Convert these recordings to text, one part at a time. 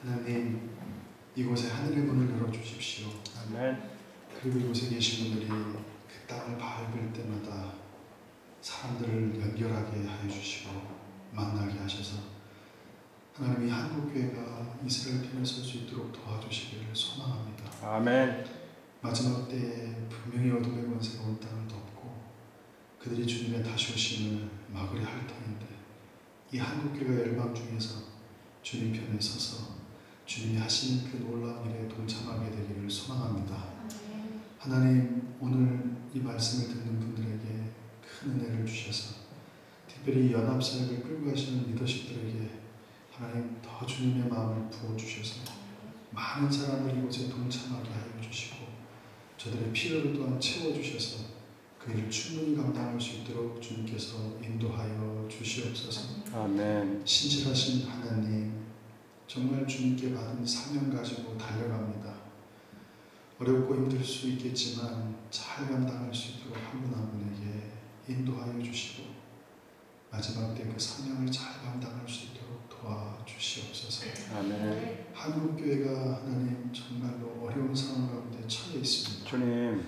하나님, 이곳에 하늘의 문을 열어주십시오. 아멘. 그리고 이곳에 계신 분들이 그 땅을 밟을 때마다 사람들을 연결하게 하여 주시고 만나게 하셔서 하나님이 한국교회가 이스라엘 편에 설 수 있도록 도와주시기를 소망합니다. 아멘. 마지막 때에 분명히 어둠의 권세가 온 땅을 덮고 그들이 주님의 다시 오심을 막으려 할 터인데 이 한국교회가 열방 중에서 주님 편에 서서 주님이 하시는 그 놀라운 일에 동참하게 되기를 소망합니다. 하나님, 오늘 이 말씀을 듣는 분들에게 큰 은혜를 주셔서 특별히 연합사역을 끌고 가시는 리더십들에게 하나님 더 주님의 마음을 부어주셔서 많은 사람을 이곳에 동참하게 하여 주시고 저들의 필요를 또한 채워주셔서 그 일을 충분히 감당할 수 있도록 주님께서 인도하여 주시옵소서. 아멘. 신실하신 하나님, 정말 주님께 받은 사명 가지고 달려갑니다. 어렵고 힘들 수 있겠지만 잘 감당할 수 있도록 한 분 한 분에게 인도하여 주시고 마지막 때 그 사명을 잘 감당할 수 있도록 도와주시옵소서. 아멘. 한국교회가 하나님 정말로 어려운 상황 가운데 처해 있습니다. 주님.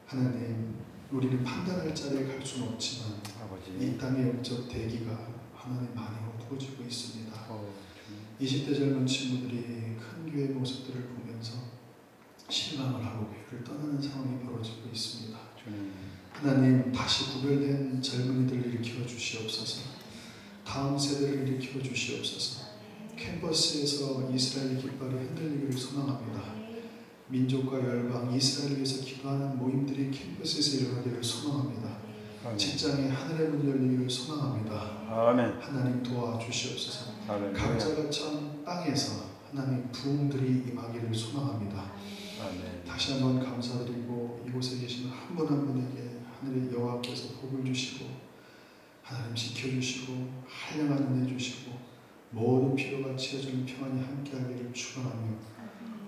하나님, 우리는 판단할 자리에 갈 수는 없지만 아버지. 이 땅의 영적 대기가 하나님 많이 엎어지고 있습니다. 20대 젊은 친구들이 큰 교회 모습들을 보면서 실망을 하고 교회를 떠나는 상황이 벌어지고 있습니다. 주님. 하나님, 다시 구별된 젊은이들을 일으켜 주시옵소서. 다음 세대를 일으켜 주시옵소서. 캠퍼스에서 이스라엘 깃발이 흔들리기를 소망합니다. 민족과 열방, 이스라엘을 위해서 기도하는 모임들이 캠퍼스에서 일어나기를 소망합니다. 아멘. 직장에 하늘의 문이 열리기를 소망합니다. 아멘. 하나님 도와주시옵소서. 아멘. 각자가 처한 땅에서 하나님 부흥들이 임하기를 소망합니다. 아멘. 다시 한번 감사드리고 이곳에 계시는 한 분 한 분에게 하늘의 여호와께서 복을 주시고 하나님 지켜주시고 한량한 은혜 주시고 모든 필요가 채워지는 평안이 함께하기를 축원하며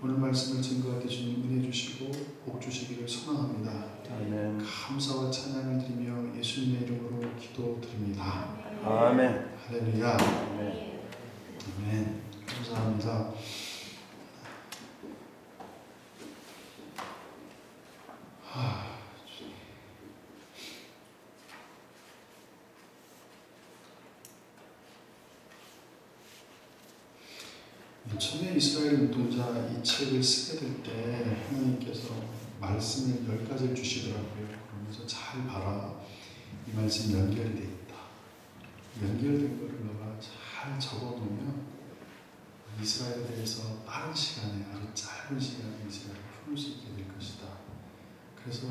오늘 말씀을 증거하게 주님 은혜 주시고 복 주시기를 소망합니다. 아멘. 감사와 찬양을 드리며 예수님의 이름으로 기도드립니다. 아멘. 할렐루야. 아멘. 아멘. 감사합니다. 처음에 이스라엘 운동자 이 책을 쓰게 될 때 하나님께서 말씀을 10가지를 주시더라고요. 그러면서 잘 봐라. 이 말씀 연결이 돼 있다. 연결된 거를 너가 잘 적어놓으면 이스라엘에 대해서 빠른 시간에 아주 짧은 시간에 이스라엘을 풀 수 있게 될 것이다. 그래서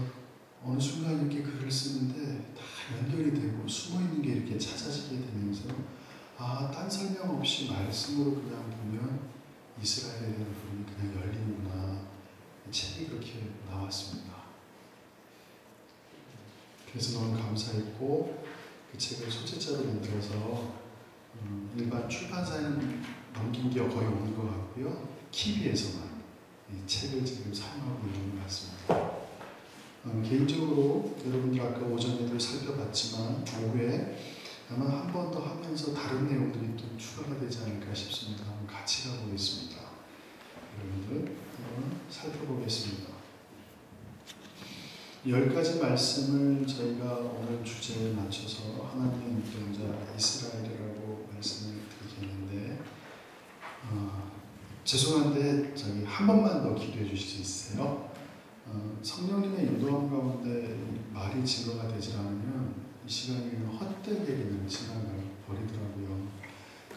어느 순간 이렇게 글을 쓰는데 다 연결이 되고 숨어있는 게 이렇게 찾아지게 되면서 딴 설명 없이 말씀으로 그냥 보면 이스라엘에 대한 부분이 그냥 열리는구나. 책이 그렇게 나왔습니다. 그래서 너무 감사했고 그 책을 소재자로 만들어서 일반 출판사에는 넘긴 게 거의 없는 것 같고요. 키비에서만 이 책을 지금 사용하고 있는 것 같습니다. 개인적으로 여러분들 아까 오전에도 살펴봤지만 오후에 아마 한 번 더 하면서 다른 내용들이 또 추가가 되지 않을까 싶습니다. 한번 같이 가보겠습니다. 여러분들 한번 살펴보겠습니다. 10가지 말씀을 저희가 오늘 주제에 맞춰서 하나님의 인도자 이스라엘이라고 말씀을 드리겠는데 죄송한데 한 번만 더 기도해 주실 수 있어요? 성령님의 인도함 가운데 말이 증거가 되지 않으면 이 시간에는 헛되게 그냥 지나가 버리더라고요.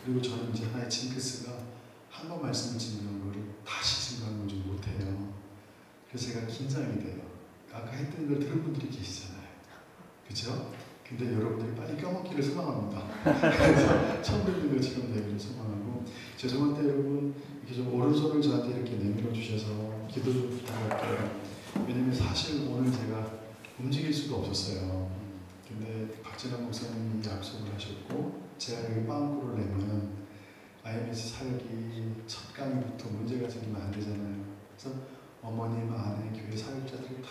그리고 저는 이제 하나의 징크스가 한 번 말씀을 증거한 거를 다시 증거하는 걸 좀 못해요. 그래서 제가 긴장이 돼요. 아까 했던 걸 들은 분들이 계시잖아요. 그죠? 근데 여러분들이 빨리 까먹기를 소망합니다. 그래서 처음 듣는 것처럼 되기를 소망하고 죄송한데 여러분 이렇게 좀 오른손을 저한테 이렇게 내밀어 주셔서 기도 좀 부탁할게요. 왜냐면 사실 오늘 제가 움직일 수가 없었어요. 근데 박진환 목사님이 약속을 하셨고 제가 여기 빵꾸를 내면 IMS 사역이 첫 강의부터 문제가 생기면 안 되잖아요. 그래서 어머님, 아내, 교회 사역자들이 다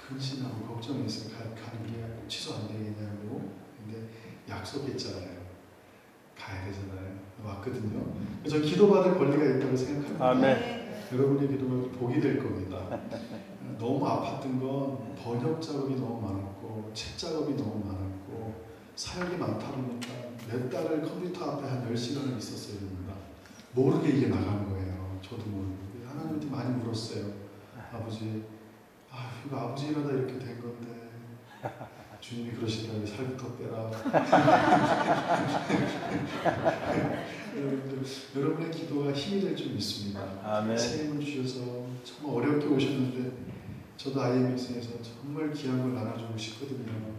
근심하고 걱정했어요. 가는 게 취소 안 되겠냐고. 근데 약속했잖아요. 가야 되잖아요. 왔거든요. 저 기도받을 권리가 있다고 생각합니다. 아멘. 여러분의 기도가 복이 될 겁니다. 너무 아팠던 건 번역 작업이 너무 많았고 책 작업이 너무 많았고 사역이 많다 보니까 몇 달을 컴퓨터 앞에 한 10시간을 있었어야 됩니다. 모르게 이게 나간 거예요. 저도 모르고. 하나님한테 많이 물었어요. 아버지, 이거 아버지 일하다 이렇게 된 건데 주님이 그러시더라고요. 살부터 빼라. 여러분의 기도가 힘이 될 줄 믿습니다. 아멘. 새 힘을 주셔서 정말 어렵게 오셨는데 저도 IMS에서 정말 귀한 걸 나눠주고 싶거든요.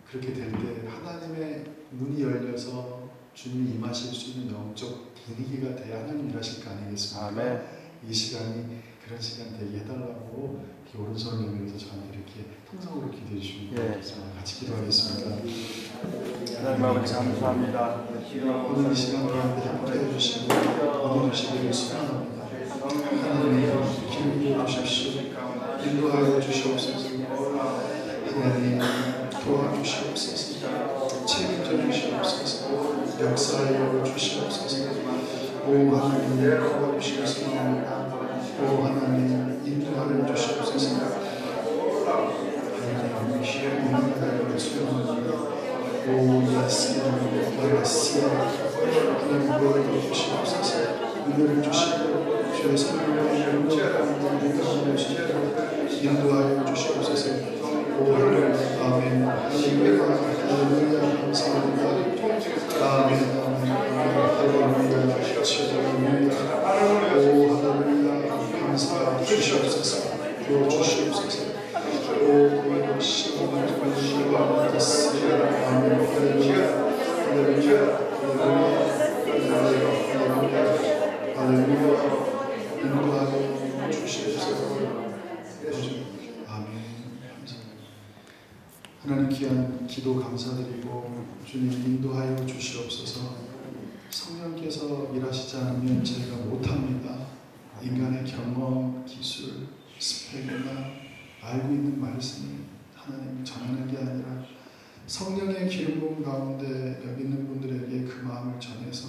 그렇게 될 때 하나님의 문이 열려서 주님이 임하실 수 있는 영적 분위기가 돼야 하나님 일하실 거 아니겠습니까? 아멘. 이 시간이 그런 시간 되게 해달라고 이렇게 오른손을 내밀어서 저한테 이렇게 통성으로 기도해 주시면 되겠습니다. 같이 기도하겠습니다. 하나님 아버지 감사합니다. 오늘 이 시간 가운데 함께해 주시고 오늘 주시기를 소원합니다. 하나님 기름 부어 주십시오. 인도하여 주시옵소서. 하나님 도와주시옵소서. 책임져 주시옵소서. 역사하여 주시옵소서. 오 하나님 도와주시옵소서. 오 하나님 인도하여 주시옵소서. 하나님 인도하여 주시옵소서. 오 예스 예스 하나님 도와주시옵소서. 은혜를 주시고 주의 성령의 인도하여 주시옵소서. 인도하여 주시옵소서. 오 할렐루야 아멘 할렐루야 할렐루야 감사합니다. 아멘 아멘 할렐루야 할렐루야 오 할렐루야 감사 주시옵소서. 주시옵소서. 오 시간 할렐루야 아멘 할렐루야 할렐루야 할렐루야 인도하여 주시옵소서. 아멘. 하나님 귀한 기도 감사드리고 주님 인도하여 주시옵소서. 성령께서 일하시지 않으면 저희가 못합니다. 인간의 경험, 기술, 스펙이나 알고 있는 말씀을 하나님 전하는 게 아니라 성령의 기름 부음 가운데 여기 있는 분들에게 그 마음을 전해서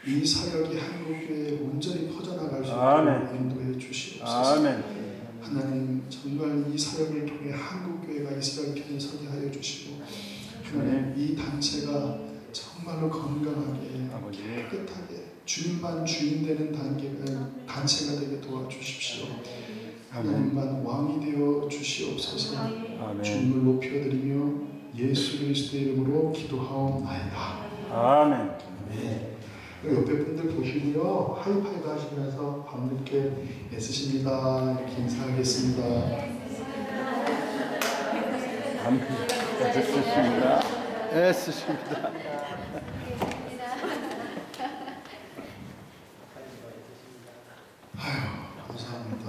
이 사역이 한국교회에 온전히 퍼져나갈 수 있도록 인도해 주시옵소서. 아멘. 하나님 정말 이 사역을 통해 한국교회가 이스라엘 편에 서게 하여 주시고 하나님 이 단체가 정말로 건강하게 아버지. 깨끗하게 주님만 주인 되는 단체가 되게 도와주십시오. 하나님만 왕이 되어 주시옵소서. 아멘. 주님을 높여드리며 예수 그리스도의 이름으로 기도하옵나이다. 아멘. 네. 옆에 분들 보시고요. 하이파이브 하시면서 밤늦게 애쓰십니다. 이렇게 인사하겠습니다. 애쓰십니다. 애쓰십니다. 아유, 감사합니다.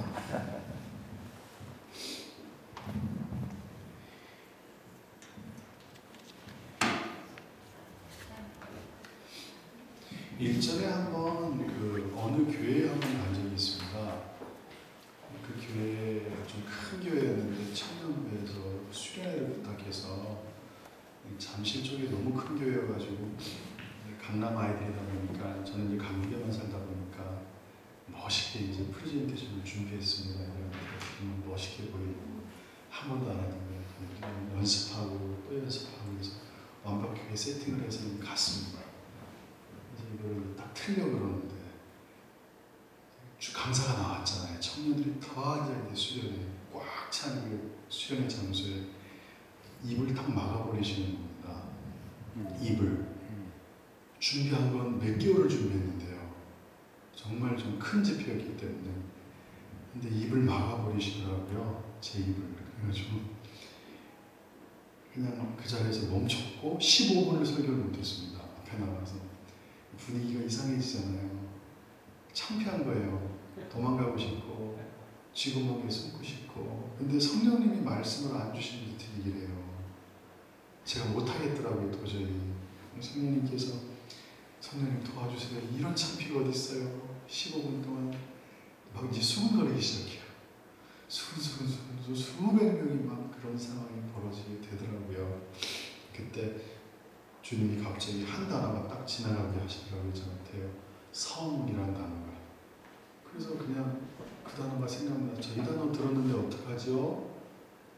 일전에 한번 그 어느 교회에 한번 간 적이 있습니다. 그 교회 좀 큰 교회였는데 청년부에서 수련회를 부탁해서 잠실 쪽에 너무 큰 교회여가지고 강남 아이들이다 보니까 저는 이제 강북에만 살다 보니까 멋있게 이제 프레젠테이션을 준비했습니다. 정말 멋있게 보이고 한 번도 안 하던 거예요. 연습하고 또 연습하고 해서 완벽하게 세팅을 해서 갔습니다. 이걸 딱 틀려 그러는데 강사가 나왔잖아요. 청년들이 더 이제 수련회 꽉 찬 그 수련회 장소에 입을 딱 막아버리시는 겁니다. 입을 준비한 건 몇 개월을 준비했는데요. 정말 좀 큰 집회였기 때문에 근데 입을 막아버리시더라고요. 제 입을. 그래가지고 그냥 그 자리에서 멈췄고 15분을 설교를 못했습니다. 앞에 나가서 분위기가 이상해지잖아요. 창피한 거예요. 도망가고 싶고 쥐구멍에 숨고 싶고 근데 성령님이 말씀을 안 주시는 듯 얘기를 해요. 제가 못하겠더라고요. 도저히. 성령님께서 성령님 도와주세요. 이런 창피가 어디 있어요. 15분 동안 막 이제 수근거리기 시작해요. 수백 명이 막 그런 상황이 벌어지게 되더라고요. 그때 주님이 갑자기 한 단어가 딱 지나가게 하시더라고요. 저한테요. 성이라는 단어가. 그래서 그냥 그 단어가 생각나서 이 단어 들었는데 어떡하죠?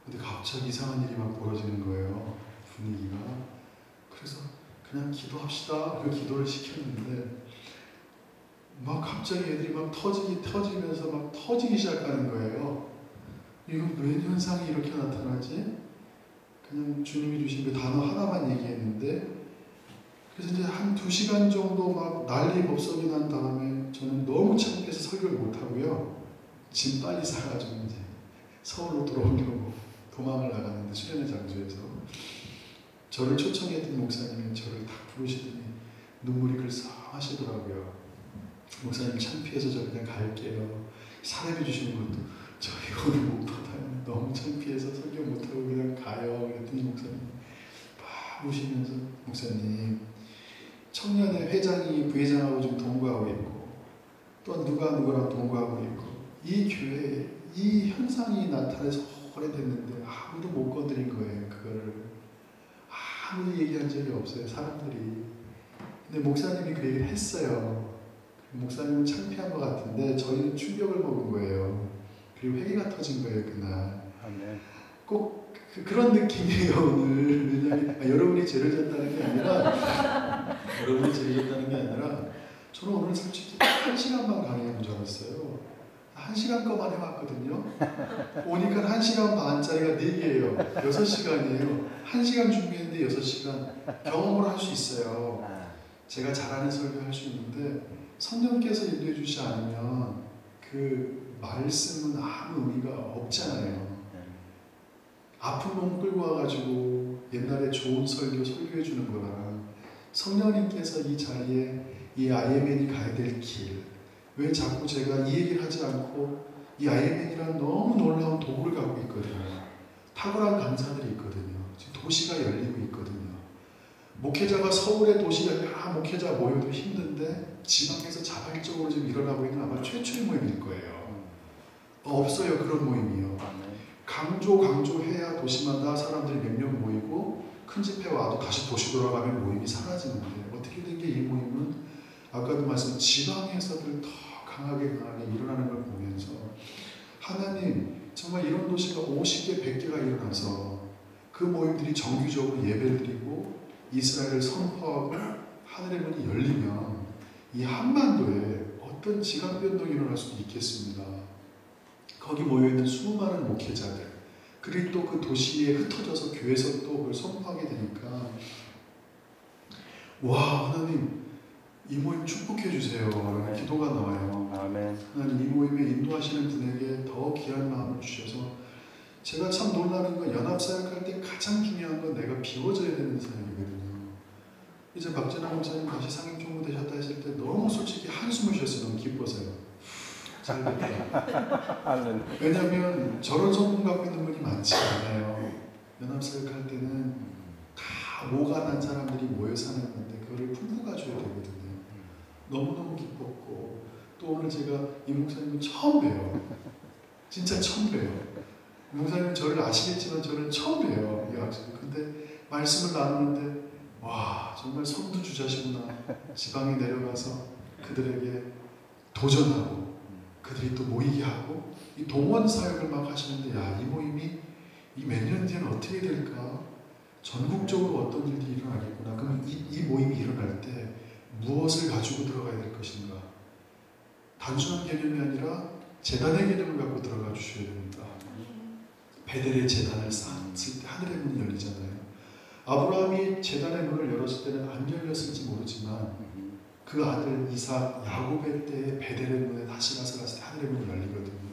근데 갑자기 이상한 일이 막 벌어지는 거예요. 분위기가. 그래서 그냥 기도합시다. 그 기도를 시켰는데 막 갑자기 애들이 막 터지면서 막 터지기 시작하는 거예요. 이건 웬 현상이 이렇게 나타나지? 그냥 주님이 주신 그 단어 하나만 얘기했는데 그래서 이제 한 2시간 정도 막 난리 법석이 난 다음에 저는 너무 창피해서 설교를 못하고요. 짐 빨리 사가지고 이제 서울로 돌아오려고 도망을 나갔는데 수련회 장소에서 저를 초청했던 목사님이 저를 딱 부르시더니 눈물이 글썽하시더라고요. 목사님 창피해서 저 그냥 갈게요. 사례비 주시는 것도 저희 오늘 못 받아요. 너무 창피해서 설교 못하고 그냥 가요. 그랬더니 목사님 막 우시면서 목사님 청년회 회장이 부회장하고 좀 동거하고 있고 또 누가 누구랑 동거하고 있고 이 교회에 이 현상이 나타나서 오래됐는데 아무도 못 건드린 거예요. 그거를 아무도 얘기한 적이 없어요. 사람들이. 근데 목사님이 그 얘기를 했어요. 목사님은 창피한 것 같은데 저희는 충격을 먹은 거예요. 그리고 회개가 터진 거예요. 그날. 아멘. 꼭 그런 느낌이에요. 오늘. 왜냐하면 여러분이 죄를 졌다는 게 아니라 여러분이 죄를 졌다는 게 아니라 저는 오늘 솔직히 1시간만 강의한 줄 알았어요. 1시간 거만 해왔거든요. 오니까 1시간 반짜리가 4개예요. 6시간이에요. 1시간 준비했는데 6시간 경험을 할 수 있어요. 제가 잘하는 설교할 수 있는데 성령께서 인도해 주시지 않으면 그 말씀은 아무 의미가 없잖아요. 아픈 몸 끌고 와가지고 옛날에 좋은 설교해 주는 거랑 성령님께서 이 자리에 이 IMN이 가야 될 길, 왜 자꾸 제가 이 얘기를 하지 않고 이 IMN이라는 너무 놀라운 도구를 갖고 있거든요. 탁월한 강사들이 있거든요. 지금 도시가 열리고 있거든요. 목회자가 서울의 도시가 목회자 모여도 힘든데 지방에서 자발적으로 지금 일어나고 있는 아마 최초의 모임일 거예요. 없어요. 그런 모임이요. 강조해야 도시마다 사람들이 몇 명 모이고 큰 집회 와도 다시 도시 돌아가면 모임이 사라지는데 어떻게 된 게 이 모임은 아까도 말씀 지방에서들 더 강하게 일어나는 걸 보면서 하나님 정말 이런 도시가 50개 100개가 일어나서 그 모임들이 정기적으로 예배를 드리고 이스라엘을 선포하고 하늘의 문이 열리면 이 한반도에 어떤 지각 변동이 일어날 수도 있겠습니다. 거기 모여있는 수많은 목회자들 그리고 또 그 도시에 흩어져서 교회에서 또 그걸 선포하게 되니까 와 하나님 이 모임 축복해 주세요 라는 기도가 나와요. 아멘. 하나님 이 모임에 인도하시는 분에게 더 귀한 마음을 주셔서 제가 참 놀라는 건 연합사역할 때 가장 중요한 건 내가 비워져야 되는 사역이거든요. 이제 박진아 목사님 다시 상임총무 되셨다 했을 때 너무 솔직히 한숨을 쉬었어요. 너무 기뻐서요. 잘 됐다. 왜냐하면 저런 성품 갖고 있는 분이 많지 않아요. 연합사역할 때는 다 오가난 사람들이 모여 사는 건데 그거를 품고 가줘야 되거든요. 너무너무 기뻤고 또 오늘 제가 이 목사님을 처음 봬요. 진짜 처음 봬요. 목사님 저를 아시겠지만 저는 처음 봬요. 이 약속. 근데 말씀을 나누는데 와 정말 선두주자시구나. 지방에 내려가서 그들에게 도전하고 그들이 또 모이게 하고 이 동원 사역을 막 하시는데 야 이 모임이 이 몇 년 뒤에는 어떻게 될까? 전국적으로 어떤 일들이 일어나겠구나. 그러면 이 모임이 일어날 때 무엇을 가지고 들어가야 될 것인가? 단순한 개념이 아니라 재단의 개념을 갖고 들어가 주셔야 됩니다. 베델의 재단을 쌓았을 때 하늘의 문이 열리잖아요. 아브라함이 재단의 문을 열었을 때는 안 열렸을지 모르지만 그 아들 이삭 야곱의 때에 베델의 문에 다시 갔을 때 하늘의 문이 열리거든요.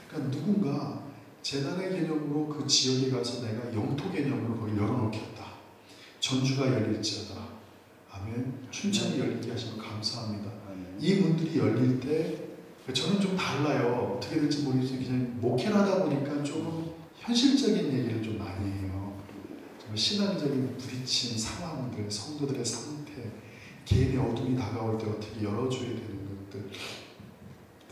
그러니까 누군가 재단의 개념으로 그 지역에 가서 내가 영토 개념으로 거기 열어놓겠다. 전주가 열릴지어다. 아멘. 춘천이 열리게 하시면 감사합니다. 이 문들이 열릴 때 저는 좀 달라요. 어떻게 될지 모르겠지만 그냥 목회를 하다 보니까 조금 현실적인 얘기를 좀 많이 해요. 정말 신앙적인 부딪힌 상황들, 성도들의 상태, 개인의 어둠이 다가올 때 어떻게 열어줘야 되는 것들.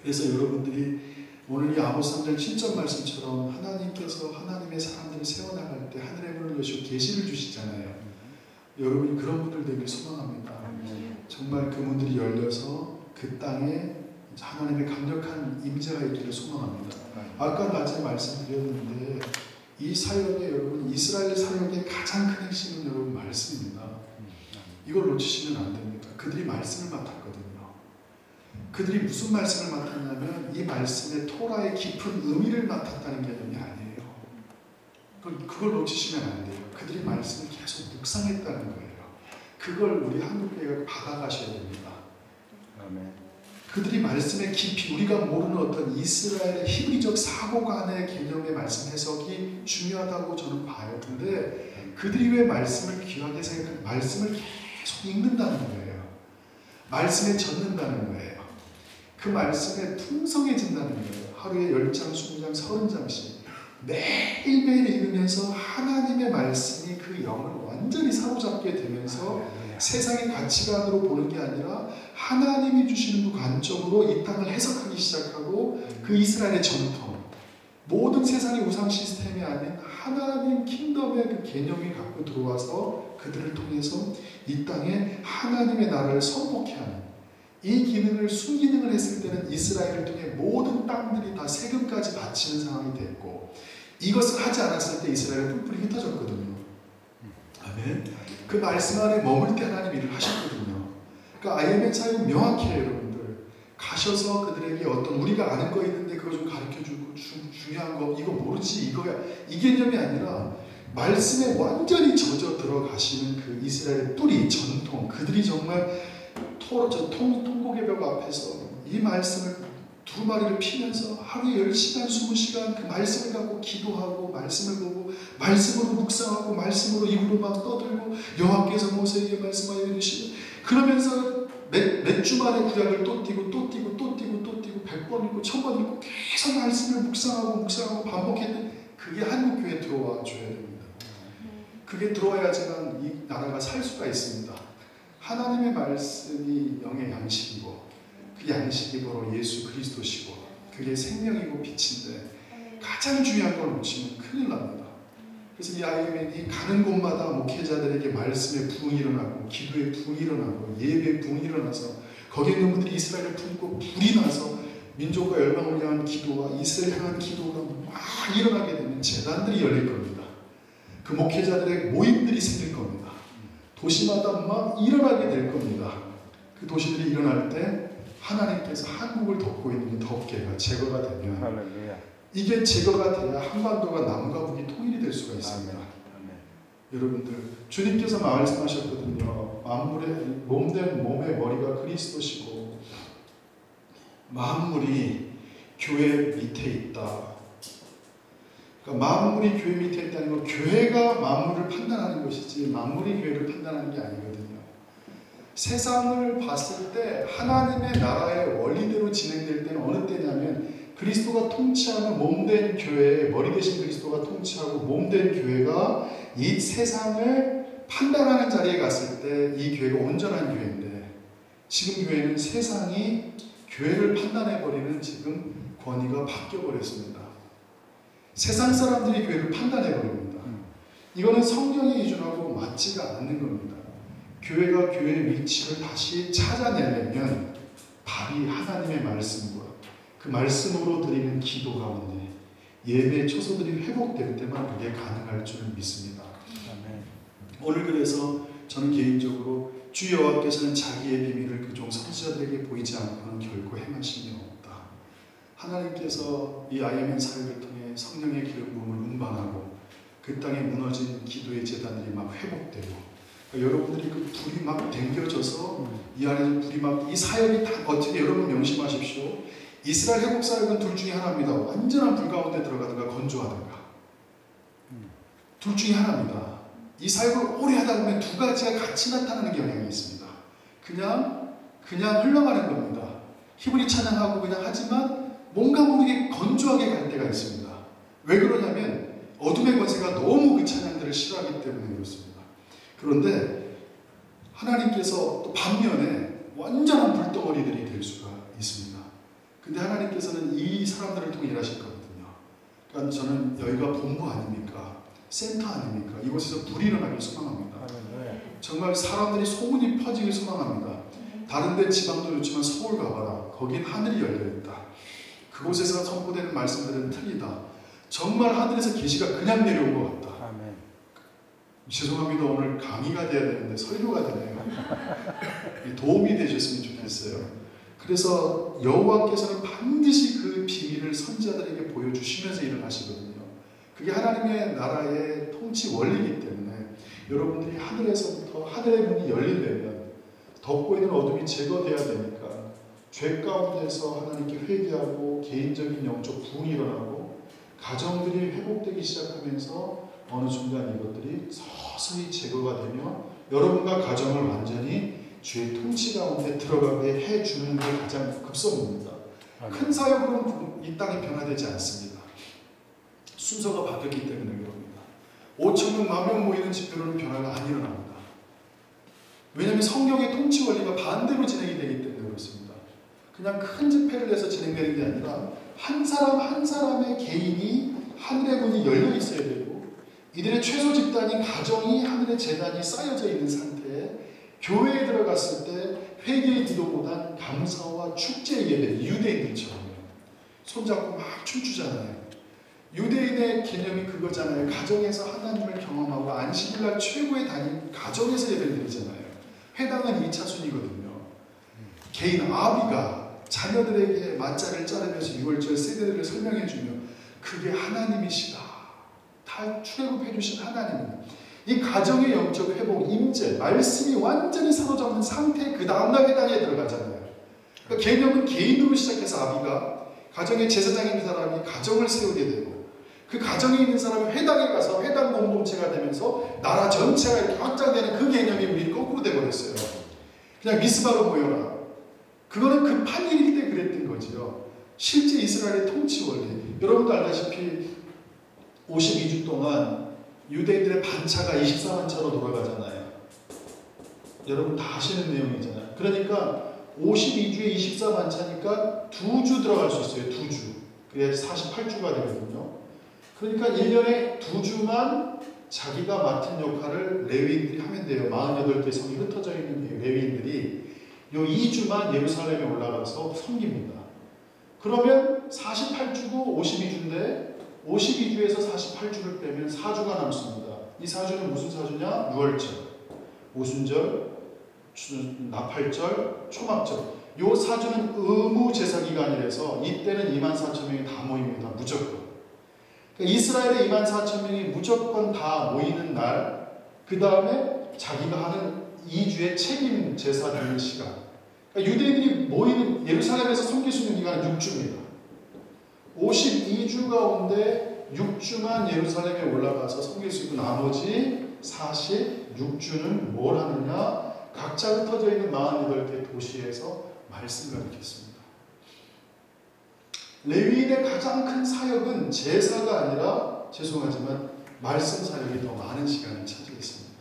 그래서 여러분들이 오늘 이 아모스 3장 7절 말씀처럼 하나님께서 하나님의 사람들을 세워나갈 때 하늘의 문을 여시고 계시를 주시잖아요. 여러분이 그런 분들 되길 소망합니다. 정말 그 문들이 열려서 그 땅에 하나님의 강력한 임재가 있기를 소망합니다. 아까 낮에 말씀드렸는데 이 사역에 여러분 이스라엘 사역의 가장 큰 핵심은 여러분 말씀입니다. 이걸 놓치시면 안 됩니다. 그들이 말씀을 맡았거든요. 그들이 무슨 말씀을 맡았냐면 이 말씀의 토라의 깊은 의미를 맡았다는 개념이 아니에요. 그걸 놓치시면 안 돼요. 그들이 말씀을 계속 묵상했다는 거예요. 그걸 우리 한국교회가 받아가셔야 됩니다. 아멘. 그들이 말씀의 깊이 우리가 모르는 어떤 이스라엘의 히브리적 사고관의 개념의 말씀 해석이 중요하다고 저는 봐요. 근데 그들이 왜 말씀을 귀하게 생각하는 말씀을 계속 읽는다는 거예요. 말씀에 젖는다는 거예요. 그 말씀에 풍성해진다는 거예요. 하루에 10장, 20장, 30장씩 매일매일 읽으면서 하나님의 말씀이 그 영을 완전히 사로잡게 되면서 세상의 가치관으로 보는 게 아니라 하나님이 주시는 그 관점으로 이 땅을 해석하기 시작하고 그 이스라엘의 전통, 모든 세상의 우상 시스템이 아닌 하나님 킹덤의 그 개념이 갖고 들어와서 그들을 통해서 이 땅에 하나님의 나라를 선포케 하는 이 기능을 순기능을 했을 때는 이스라엘을 통해 모든 땅들이 다 세금까지 바치는 상황이 됐고 이것을 하지 않았을 때 이스라엘은 뿔뿔이 흩어졌거든요. 아멘. 그 말씀 안에 머물 때 하나님 일을 하셨거든요. 그러니까 IMN 사역은 명확해요, 여러분들. 가셔서 그들에게 어떤 우리가 아는 거 있는데 그거 좀 가르쳐주고 중요한 거 이거 모르지 이거야 이 개념이 아니라 말씀에 완전히 젖어 들어가시는 그 이스라엘의 뿌리 전통 그들이 정말 통곡의 벽 앞에서 이 말씀을 두루마리를 피면서 하루에 10시간, 20시간 그 말씀을 갖고 기도하고 말씀을 보고 말씀으로 묵상하고 말씀으로 입으로 막 떠들고 여호와께서 모세에게 말씀하여 이르시고 그러면서 몇 주만에 구약을 또 띄고 또 띄고 또 띄고 또 띄고 100번 읽고 1000번 읽고 계속 말씀을 묵상하고 반복했는데 그게 한국교회에 들어와 줘야 됩니다. 그게 들어와야지만 이 나라가 살 수가 있습니다. 하나님의 말씀이 영의 양식이고 그 양식이 바로 예수 그리스도시고 그게 생명이고 빛인데 가장 중요한 걸 놓치면 큰일 납니다. 그래서 이 IMN이 가는 곳마다 목회자들에게 말씀의 부흥이 일어나고 기도의 부흥이 일어나고 예배의 부흥이 일어나서 거기에 있는 분들이 이스라엘을 품고 불이 나서 민족과 열방을 향한 기도와 이스라엘 향한 기도가 막 일어나게 되면 재단들이 열릴 겁니다. 그 목회자들의 모임들이 생길 겁니다. 도시마다 막 일어나게 될 겁니다. 그 도시들이 일어날 때 하나님께서 한국을 덮고 있는 덮개가 제거가 되면 할렐루야. 이게 제거가 돼야 한반도가 남과 북이 통일이 될 수가 있습니다. 아멘. 여러분들 주님께서 말씀하셨거든요. 만물의 몸된 몸의 머리가 그리스도시고 만물이 교회 밑에 있다. 그러니까 만물이 교회 밑에 있다는 건 교회가 만물을 판단하는 것이지 만물이 교회를 판단하는 게 아니거든요. 세상을 봤을 때 하나님의 나라의 원리대로 진행될 때는 어느 때냐면 그리스도가 통치하는 몸된 교회에 머리 대신 그리스도가 통치하고 몸된 교회가 이 세상을 판단하는 자리에 갔을 때 이 교회가 온전한 교회인데 지금 교회는 세상이 교회를 판단해버리는 지금 권위가 바뀌어버렸습니다. 세상 사람들이 교회를 판단해버립니다. 이거는 성경의 기준하고 맞지가 않는 겁니다. 교회가 교회의 위치를 다시 찾아내려면 답이 하나님의 말씀과 그 말씀으로 드리는 기도 가운데 예배의 초소들이 회복될 때만 그게 가능할 줄 믿습니다. 아멘. 오늘 그래서 저는 개인적으로 주 여호와께서는 자기의 비밀을 그종 선지자들에게 보이지 않고는 결코 행하심이 없다. 하나님께서 이 IMN 사역을 통해 성령의 기름 부음을 운반하고 그 땅에 무너진 기도의 재단들이 막 회복되고 그러니까 여러분들이 그 불이 막 댕겨져서 이 안에서 불이 막 이 사역이 다 어떻게 여러분 명심하십시오. 이스라엘 회복 사역은 둘 중에 하나입니다. 완전한 불 가운데 들어가든가 건조하든가 둘 중에 하나입니다. 이 사역을 오래 하다 보면 두 가지가 같이 나타나는 경향이 있습니다. 그냥 흘러가는 겁니다. 히브리 찬양하고 그냥 하지만 뭔가 모르게 건조하게 갈 때가 있습니다. 왜 그러냐면 어둠의 권세가 너무 그 찬양들을 싫어하기 때문에 그렇습니다. 그런데 하나님께서 또 반면에 완전한 불덩어리들이 될 수가 있습니다. 근데 하나님께서는 이 사람들을 통해 일하실 거거든요. 그러니까 저는 여기가 본부 아닙니까? 센터 아닙니까? 이곳에서 불이 일어나길 소망합니다. 할렐루야. 정말 사람들이 소문이 퍼지길 소망합니다. 다른 데 지방도 좋지만 서울 가봐라. 거긴 하늘이 열려있다. 그곳에서 선포되는 말씀들은 틀리다. 정말 하늘에서 계시가 그냥 내려온 것 같다. 아멘. 죄송합니다. 오늘 강의가 돼야 되는데 설교가 되네요. 도움이 되셨으면 좋겠어요. 그래서 여호와께서는 반드시 그 비밀을 선지자들에게 보여주시면서 일을 하시거든요. 그게 하나님의 나라의 통치 원리이기 때문에 여러분들이 하늘에서부터 하늘의 문이 열리려면 덮고 있는 어둠이 제거돼야 되니까 죄 가운데서 하나님께 회개하고 개인적인 영적 부흥이 일어나고 가정들이 회복되기 시작하면서 어느 순간 이것들이 서서히 제거가 되며 여러분과 가정을 완전히 주의 통치 가운데 들어가게 해주는 게 가장 급선무입니다. 큰 사역으로는 이 땅이 변화되지 않습니다. 순서가 바뀌었기 때문에 그럽니다. 5천명, 10,000명 모이는 집회로는 변화가 안 일어납니다. 왜냐하면 성경의 통치 원리가 반대로 진행이 되기 때문에 그렇습니다. 그냥 큰 집회를 해서 진행되는 게 아니라 한 사람 한 사람의 개인이 하늘의 문이 열려 있어야 되고 이들의 최소 집단인 가정이 하늘의 재단이 쌓여져 있는 상태에 교회에 들어갔을 때 회개의 기도보단 감사와 축제의 예배, 유대인들처럼 손잡고 막 춤추잖아요. 유대인의 개념이 그거잖아요. 가정에서 하나님을 경험하고 안식일날 최고의 단위 가정에서 예배를 드리잖아요. 회당은 2차순위거든요. 개인 아비가 자녀들에게 맞자를 자르면서 6월절 세대들을 설명해주며 그게 하나님이시다. 다 출애굽해 주신 하나님입니다. 이 가정의 영적 회복, 임재, 말씀이 완전히 사로잡는 상태에 그 다음날 회당에 들어가잖아요. 그러니까 개념은 개인으로 시작해서 아비가 가정의 제사장인 사람이 가정을 세우게 되고 그 가정에 있는 사람이 회당에 가서 회당 공동체가 되면서 나라 전체가 이렇게 확장되는 그 개념이 우리 거꾸로 돼버렸어요. 그냥 미스바로 모여라. 그거는 급한 일일 때 그랬던 거지요. 실제 이스라엘의 통치 원리. 여러분도 알다시피 52주 동안 유대인들의 반차가 24만 차로 돌아가잖아요. 여러분 다 아시는 내용이잖아요. 그러니까 52주에 24만 차니까 2주 들어갈 수 있어요. 2주. 그래야 48주가 되거든요. 그러니까 1년에 2주만 자기가 맡은 역할을 레위인들이 하면 돼요. 48개 성이 흩어져 있는 레위인들이 요 2주만 예루살렘에 올라가서 섬깁니다. 그러면 48주고 52주인데 52주에서 48주를 빼면 4주가 남습니다. 이 4주는 무슨 4주냐? 6월절, 오순절, 나팔절, 초막절. 요 4주는 의무 제사 기간이라서 이때는 24,000명이 다 모입니다. 무조건. 그러니까 이스라엘의 24,000명이 무조건 다 모이는 날, 그 다음에 자기가 하는 2주의 책임 제사 드리는 시간. 그러니까 유대인들이 모이는 예루살렘에서 섬길 수 있는 기간은 6주입니다. 52주 가운데 6주만 예루살렘에 올라가서 섬길 수 있고 나머지 46주는 뭘 하느냐? 각자 흩어져 있는 48개 도시에서 말씀을 가르쳤습니다. 레위인의 가장 큰 사역은 제사가 아니라 죄송하지만 말씀 사역이 더 많은 시간을 차지했습니다.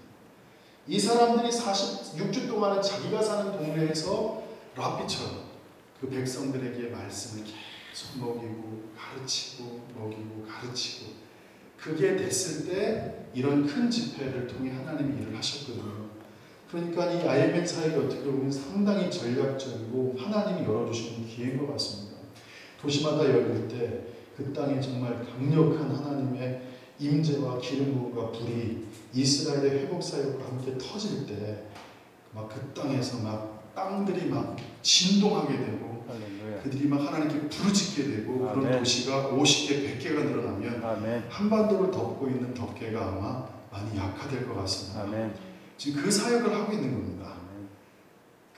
이 사람들이 46주 동안은 자기가 사는 동네에서 랍비처럼 그 백성들에게 말씀을 계속 먹이고 가르치고 그게 됐을 때 이런 큰 집회를 통해 하나님이 일을 하셨거든요. 그러니까 이 IMN 사역이 어떻게 보면 상당히 전략적이고 하나님이 열어주시는 기회인 것 같습니다. 도시마다 열릴 때 그 땅에 정말 강력한 하나님의 임재와 기름 부음과 불이 이스라엘의 회복 사역과 함께 터질 때 막 그 땅에서 막 땅들이 막 진동하게 되고 할렐루야. 그들이 막 하나님께 부르짖게 되고 아멘. 그런 도시가 50개, 100개가 늘어나면 아멘. 한반도를 덮고 있는 덮개가 아마 많이 약화될 것 같습니다. 아멘. 지금 그 사역을 하고 있는 겁니다. 아멘.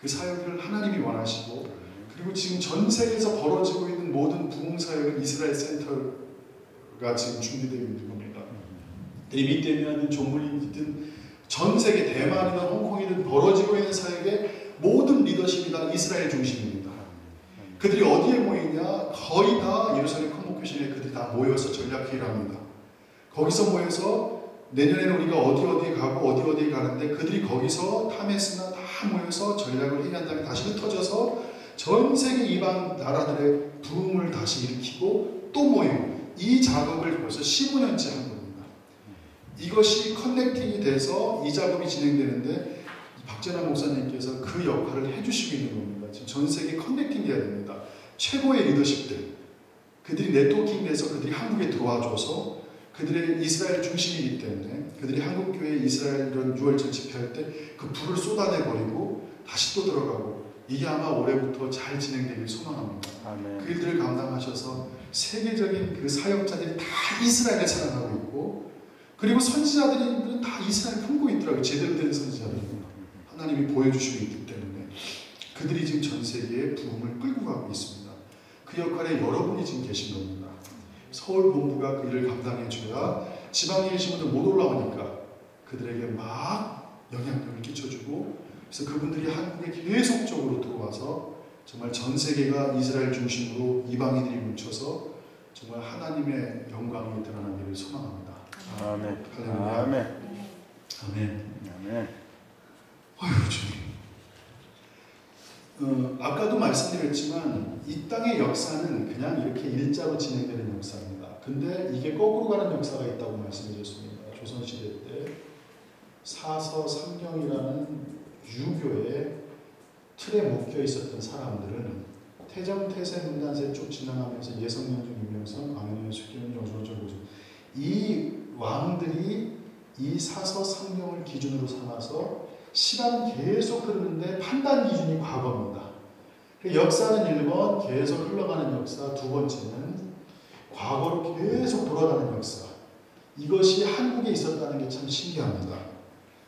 그 사역을 하나님이 원하시고 그리고 지금 전 세계에서 벌어지고 있는 모든 부흥사역은 이스라엘 센터가 지금 준비되어 있는 겁니다. 에비데미아든 존물리든 전 세계 대만이든 홍콩이든 벌어지고 있는 사역의 모든 리더십이 다 이스라엘 중심입니다. 그들이 어디에 모이냐? 거의 다 예루살렘 컨보케이션에 그들이 다 모여서 전략회의를 합니다. 거기서 모여서 내년에는 우리가 어디 가고 어디 가는데 그들이 거기서 타메스나 다 모여서 전략을 회의한 다음에 다시 흩어져서 전 세계 이방 나라들의 부흥을 다시 일으키고 또 모이고 이 작업을 벌써 15년째 한 겁니다. 이것이 커넥팅이 돼서 이 작업이 진행되는데 박재남 목사님께서 그 역할을 해주시고 있는 겁니다. 지금 전 세계 커넥팅 돼야 됩니다. 최고의 리더십들, 그들이 네트워킹돼서 그들이 한국에 들어와줘서 그들의 이스라엘 중심이기 때문에 그들이 한국교회 이스라엘 이런 6월절 집회할 때 그 불을 쏟아내버리고 다시 또 들어가고 이게 아마 올해부터 잘 진행되길 소망합니다. 아멘. 그 일들을 감당하셔서 세계적인 그 사역자들이 다 이스라엘을 사랑하고 있고 그리고 선지자들은 다 이스라엘 품고 있더라고요. 제대로 된 선지자들은 하나님이 보여주시고 있기 때문에 그들이 지금 전 세계에 부흥을 끌고 가고 있습니다. 그 역할에 여러분이 지금 계신 겁니다. 서울 본부가 그 일을 감당해줘야 지방에 계신 분들 못 올라오니까 그들에게 막 영향력을 끼쳐주고 그래서 그분들이 한국에 계속적으로 들어와서 정말 전 세계가 이스라엘 중심으로 이방인들이 뭉쳐서 정말 하나님의 영광이 드러나기를 소망합니다. 아멘. 할렐루야. 아멘. 아멘. 아멘. 아유 주님. 아까도 말씀드렸지만 이 땅의 역사는 그냥 이렇게 일자로 진행되는 역사입니다. 근데 이게 거꾸로 가는 역사가 있다고 말씀드렸습니다. 조선시대 때 사서 삼경이라는 유교의 틀에 묶여 있었던 사람들은 태정, 태세, 문단세 쭉 지나가면서 예성명종, 윤명선, 광해군, 숙경, 정조조 이 왕들이 이 사서 삼경을 기준으로 삼아서 시간은 계속 흐르는데 판단 기준이 과거입니다. 역사는 1번 계속 흘러가는 역사, 두 번째는 과거로 계속 돌아가는 역사. 이것이 한국에 있었다는 게 참 신기합니다.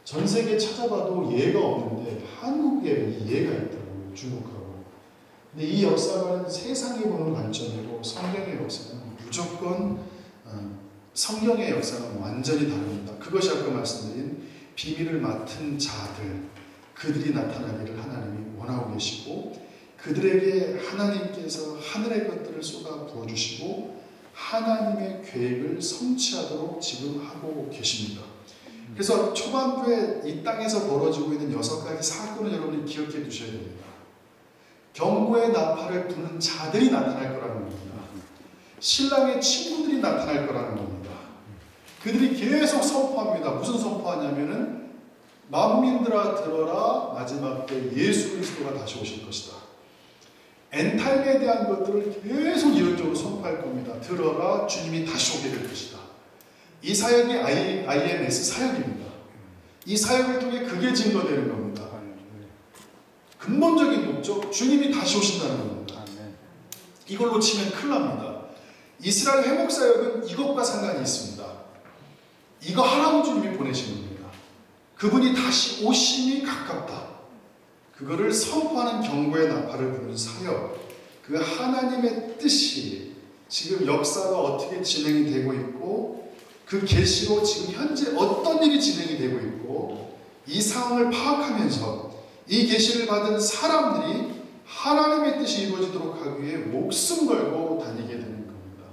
전 세계 찾아봐도 예가 없는데 한국에 이 예가 있더라고요. 중국하고. 근데 이 역사는 세상이 보는 관점이고 성경의 역사는 무조건 성경의 역사는 완전히 다릅니다. 그것이 아까 말씀드린 비밀을 맡은 자들, 그들이 나타나기를 하나님이 원하고 계시고 그들에게 하나님께서 하늘의 것들을 쏟아 부어주시고 하나님의 계획을 성취하도록 지금 하고 계십니다. 그래서 초반부에 이 땅에서 벌어지고 있는 6가지 사건을 여러분이 기억해 두셔야 됩니다. 경고의 나팔을 부는 자들이 나타날 거라는 겁니다. 신랑의 친구들이 나타날 거라는 겁니다. 그들이 계속 선포합니다. 무슨 선포하냐면은 만민들아 들어라 마지막 때 예수 그리스도가 다시 오실 것이다. 엔타임에 대한 것들을 계속 이론적으로 선포할 겁니다. 들어라 주님이 다시 오게 될 것이다. 이 사역이 IMS 사역입니다. 이 사역을 통해 그게 증거되는 겁니다. 근본적인 목적 주님이 다시 오신다는 겁니다. 이걸로 치면 큰일 납니다. 이스라엘 회복 사역은 이것과 상관이 있습니다. 이거 하라고 주님이 보내시는 겁니다. 그분이 다시 오심이 가깝다. 그거를 선포하는 경고의 나팔을 부는 사역, 그 하나님의 뜻이 지금 역사가 어떻게 진행이 되고 있고 그 계시로 지금 현재 어떤 일이 진행이 되고 있고 이 상황을 파악하면서 이 계시를 받은 사람들이 하나님의 뜻이 이루어지도록 하기 위해 목숨 걸고 다니게 되는 겁니다.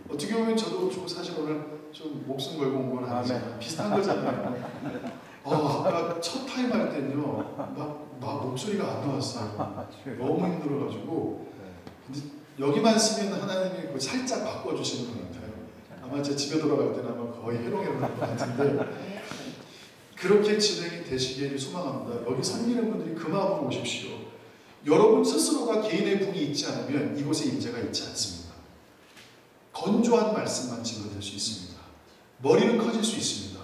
어떻게 보면 저도 사실 오늘 좀 목숨 걸고 온 건 아니지만 비슷한 거잖아요. 아까 첫 타임 할 때는요 막 목소리가 안 나왔어요. 너무 힘들어가지고 근데 여기만 쓰면 하나님이 살짝 바꿔주시는 것 같아요. 아마 제 집에 돌아갈 때는 아마 거의 해롱해롱 할 것 같은데 그렇게 진행이 되시기를 소망합니다. 여기 섬기는 분들이 그 마음으로 오십시오. 여러분 스스로가 개인의 분이 있지 않으면 이곳에 임재가 있지 않습니다. 건조한 말씀만 증거될 수 있습니다. 머리는 커질 수 있습니다.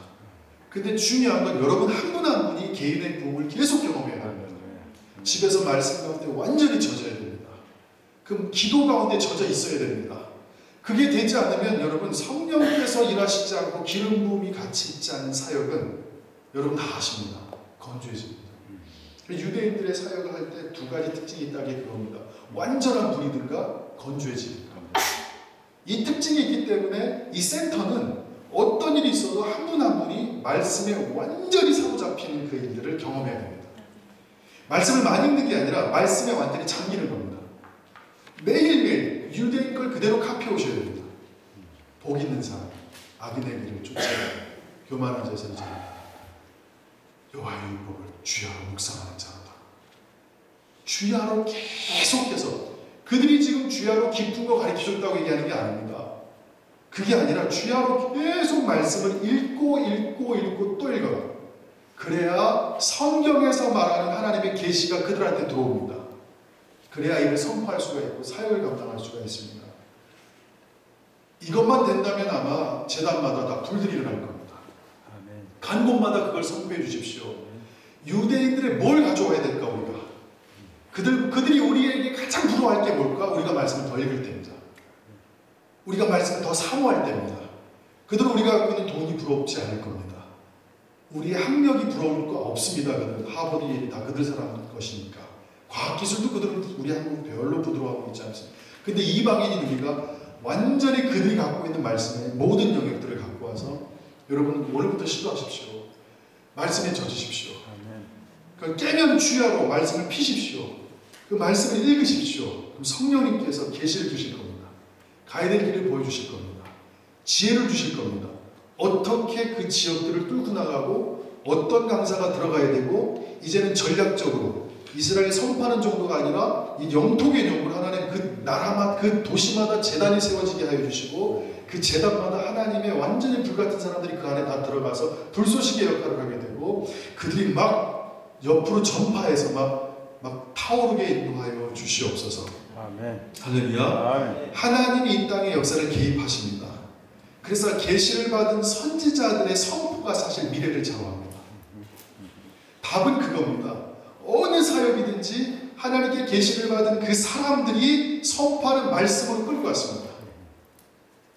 근데 중요한 건 여러분 한 분 한 분이 개인의 부흥을 계속 경험해야 합니다. 집에서 말씀 가운데 완전히 젖어야 됩니다. 그럼 기도 가운데 젖어 있어야 됩니다. 그게 되지 않으면 여러분 성령께서 일하시지 않고 기름 부음이 같이 있지 않은 사역은 여러분 다 아십니다. 건조해집니다. 유대인들의 사역을 할 때 2가지 특징이 있다는 게 그겁니다. 완전한 불이든가 건조해지든가. 이 특징이 있기 때문에 이 센터는 어떤 일이 있어도 한 분 한 분이 말씀에 완전히 사로잡히는 그 일들을 경험해야 됩니다. 말씀을 많이 읽는 게 아니라 말씀에 완전히 잠기는 겁니다. 매일매일 유대인 걸 그대로 카피해 오셔야 됩니다. 복 있는 사람, 악인의 길을 쫓아야 교만한 자세를 지니다 여호와의 율법을 주야로 묵상하는 자로다. 주야로 계속해서 그들이 지금 주야로 깊은 거 가르쳐줬다고 얘기하는 게 아닙니다. 그게 아니라 주야로 계속 말씀을 읽고 또 읽어라. 그래야 성경에서 말하는 하나님의 계시가 그들한테 들어옵니다. 그래야 이를 선포할 수가 있고 사역을 감당할 수가 있습니다. 이것만 된다면 아마 제단마다 다 불들이 일어날 겁니다. 아멘. 간 곳마다 그걸 선포해 주십시오. 유대인들의 뭘 가져와야 될까 우리가? 그들이 우리에게 가장 부러워할 게 뭘까? 우리가 말씀을 더 읽을 때입니다. 우리가 말씀을 더 사모할 때입니다. 그들은 우리가 갖고 있는 돈이 부럽지 않을 겁니다. 우리의 학력이 부러울 거 없습니다. 그들은 하버드 예일이 다 그들 사람 것이니까. 과학기술도 그들은 우리 한국 별로 부드러워하고 있지 않습니다. 근데 이방인인 우리가 완전히 그들이 갖고 있는 말씀의 모든 영역들을 갖고 와서 여러분 오늘부터 시도하십시오. 말씀에 젖으십시오. 아멘. 깨면 주야로 말씀을 피십시오. 그 말씀을 읽으십시오. 그럼 성령님께서 계시를 주실 겁니다. 가야 될 길을 보여주실 겁니다. 지혜를 주실 겁니다. 어떻게 그 지역들을 뚫고 나가고 어떤 강사가 들어가야 되고 이제는 전략적으로 이스라엘 선포하는 정도가 아니라 이 영토 개념으로 하나님 그 나라마다 그 도시마다 제단이 세워지게 하여 주시고 그 제단마다 하나님의 완전히 불같은 사람들이 그 안에 다 들어가서 불쏘시개 역할을 하게 되고 그들이 막 옆으로 전파해서 막 타오르게 인도하여 주시옵소서. 아멘. 할렐루야. 아멘. 하나님이 이 땅의 역사를 개입하십니다. 그래서 계시를 받은 선지자들의 선포가 사실 미래를 좌우합니다. 답은 그겁니다. 어느 사역이든지 하나님께 계시를 받은 그 사람들이 선포하는 말씀으로 끌고 왔습니다.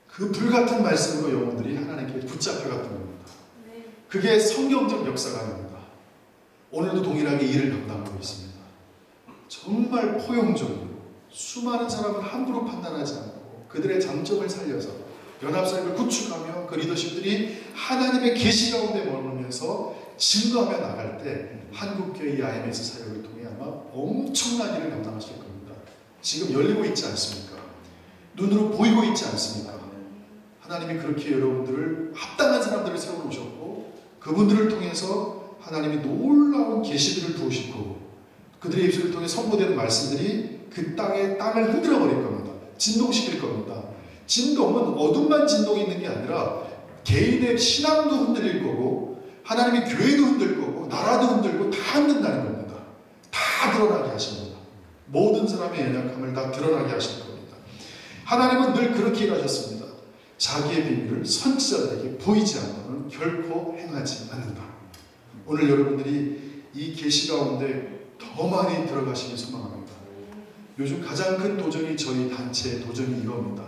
그 불같은 말씀으로 영혼들이 하나님께 붙잡혀갔던 겁니다. 그게 성경적 역사가 아닙니다. 오늘도 동일하게 일을 감당하고 있습니다. 정말 포용적으로 수많은 사람을 함부로 판단하지 않고 그들의 장점을 살려서 연합사역을 구축하며 그 리더십들이 하나님의 계시 가운데 머무르면서 진도하며 나갈 때 한국교회 이 IMS 사역을 통해 아마 엄청난 일을 감당하실 겁니다. 지금 열리고 있지 않습니까? 눈으로 보이고 있지 않습니까? 하나님이 그렇게 여러분들을 합당한 사람들을 세워놓으셨고 그분들을 통해서 하나님이 놀라운 계시들을 부으시고 그들의 입술을 통해 선포되는 말씀들이 그 땅을 흔들어 버릴 겁니다. 진동시킬 겁니다. 진동은 어둠만 진동이 있는 게 아니라 개인의 신앙도 흔들릴 거고 하나님의 교회도 흔들 거고 나라도 흔들고 다 흔든다는 겁니다. 다 드러나게 하십니다. 모든 사람의 연약함을 다 드러나게 하실 겁니다. 하나님은 늘 그렇게 일하셨습니다. 자기의 비밀을 선지자들에게 보이지 않고는 결코 행하지 않는다. 오늘 여러분들이 이 계시 가운데 더 많이 들어가시길 소망합니다. 요즘 가장 큰 도전이 저희 단체의 도전이 이겁니다.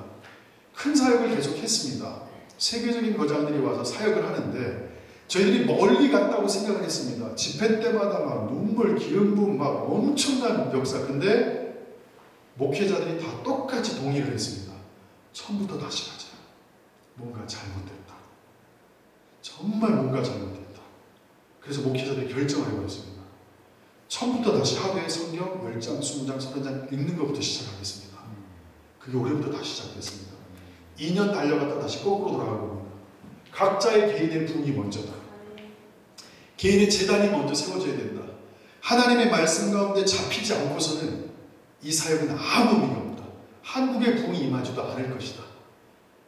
큰 사역을 계속 했습니다. 세계적인 거장들이 와서 사역을 하는데 저희들이 멀리 갔다고 생각을 했습니다. 집회 때마다 막 눈물, 기름 부음 막 엄청난 역사. 근데 목회자들이 다 똑같이 동의를 했습니다. 처음부터 다시 가자. 뭔가 잘못됐다. 정말 뭔가 잘못됐다. 그래서 목회자들이 결정을 해버렸습니다. 처음부터 다시 하루에 성경 10장, 20장, 30장 읽는 것부터 시작하겠습니다. 그게 올해부터 다시 시작됐습니다. 2년 달려갔다 다시 거꾸로 돌아가고 봅니다. 각자의 개인의 부흥이 먼저다. 개인의 재단이 먼저 세워져야 된다. 하나님의 말씀 가운데 잡히지 않고서는 이 사역은 아무 의미가 없다. 한국의 부흥이 임하지도 않을 것이다.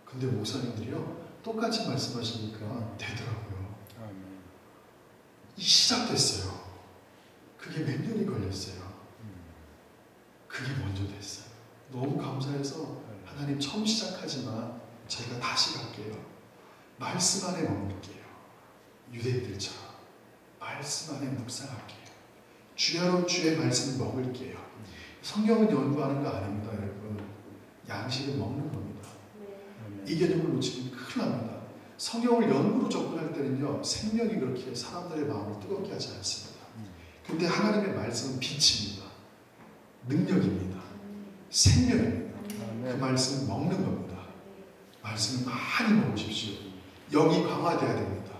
근데 목사님들이요 똑같이 말씀하시니까 되더라고요. 시작됐어요. 그게 몇 년이 걸렸어요. 그게 먼저 됐어요. 너무 감사해서 하나님 처음 시작하지만 저희가 다시 갈게요. 말씀 안에 머물게요. 유대인들처럼 말씀 안에 묵상할게요. 주야로 주의 말씀을 먹을게요. 성경은 연구하는 거 아닙니다, 여러분. 양식을 먹는 겁니다. 이 개념을 놓치면 큰일 납니다. 성경을 연구로 접근할 때는요, 생명이 그렇게 사람들의 마음을 뜨겁게 하지 않습니다. 근데 하나님의 말씀은 빛입니다. 능력입니다. 생명입니다. 그 말씀을 먹는 겁니다. 말씀을 많이 먹으십시오. 영이 강화되어야 됩니다.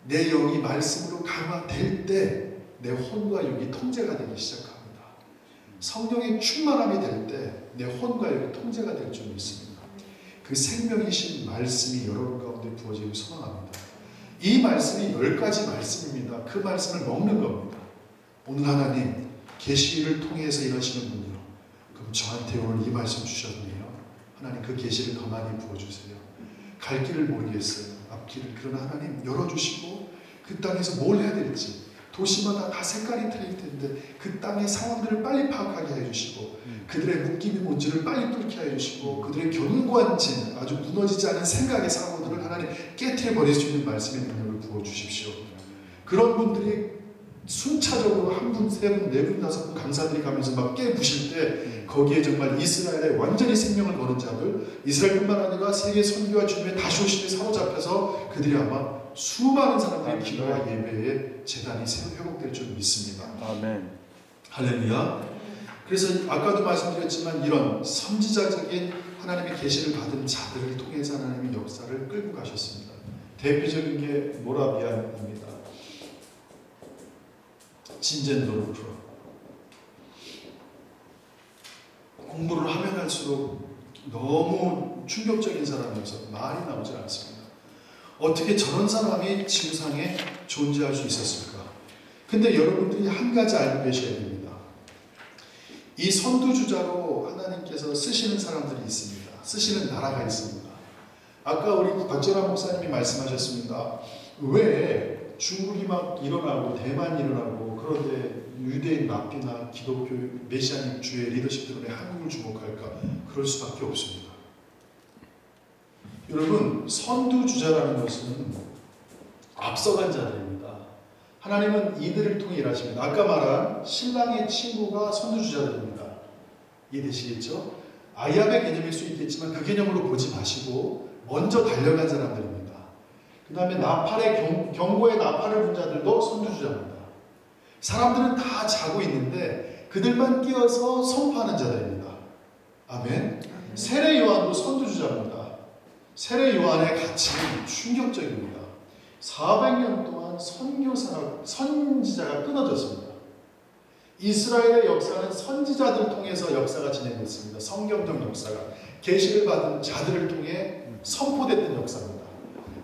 내 영이 말씀으로 강화될 때 내 혼과 육이 통제가 되기 시작합니다. 성령의 충만함이 될 때 내 혼과 육이 통제가 될 줄 믿습니다. 그 생명이신 말씀이 여러분 가운데 부어지길 소망합니다. 이 말씀이 10가지 말씀입니다. 그 말씀을 먹는 겁니다. 오늘 하나님 계시를 통해서 일하시는 분이요. 그럼 저한테 오늘 이 말씀 주셨네요. 하나님 그 계시를 더 많이 부어주세요. 갈 길을 모르겠어요. 앞길을. 그러나 하나님 열어주시고 그 땅에서 뭘 해야 될지 도시마다 다 색깔이 틀릴 텐데 그 땅의 상황들을 빨리 파악하게 해주시고 그들의 묶임이 뭔지를 빨리 뚫게 해주시고 그들의 견고한 아주 무너지지 않은 생각의 사고들을 하나님 깨트려 버릴 수 있는 말씀의 능력을 부어주십시오. 그런 분들이 순차적으로 한 분, 세 분, 네 분, 다섯 분 강사들이 가면서 막 깨부실 때 거기에 정말 이스라엘에 완전히 생명을 거는 자들, 이스라엘뿐만 아니라 세계 선교와 주님의 다시 오심에 사로잡혀서 그들이 아마 수많은 사람들의 기도와 예배에 재단이 회복될 줄 믿습니다. 아멘. 할렐루야. 그래서 아까도 말씀드렸지만 이런 선지자적인 하나님의 계시를 받은 자들을 통해서 하나님의 역사를 끌고 가셨습니다. 대표적인 게 모라비안입니다. 진젠도르프. 공부를 하면 할수록 너무 충격적인 사람이어서 말이 나오지 않습니다. 어떻게 저런 사람이 지구상에 존재할 수 있었을까? 근데 여러분들이 한 가지 알고 계셔야 됩니다. 이 선두주자로 하나님께서 쓰시는 사람들이 있습니다. 쓰시는 나라가 있습니다. 아까 우리 박재란 목사님이 말씀하셨습니다. 왜 중국이 막 일어나고 대만이 일어나고 그런데 유대인 랍비나 기독교 메시아닉 주의 리더십 때문에 한국을 주목할까? 그럴 수밖에 없습니다. 여러분, 선두주자라는 것은 앞서간 자들입니다. 하나님은 이들을 통해 일하십니다. 아까 말한 신랑의 친구가 선두주자들입니다. 이해되시겠죠? 아이압의 개념일 수 있겠지만 그 개념으로 보지 마시고 먼저 달려간 사람들입니다. 그 다음에 나팔의 경고의 나팔을 분 자들도 선두주자입니다. 사람들은 다 자고 있는데 그들만 끼어서 선포하는 자들입니다. 아멘. 세례 요한도 선두주자입니다. 세례 요한의 가치는 충격적입니다. 400년 동안 선지자가 끊어졌습니다. 이스라엘의 역사는 선지자들을 통해서 역사가 진행됐습니다. 성경적 역사가 계시를 받은 자들을 통해 선포됐던 역사입니다.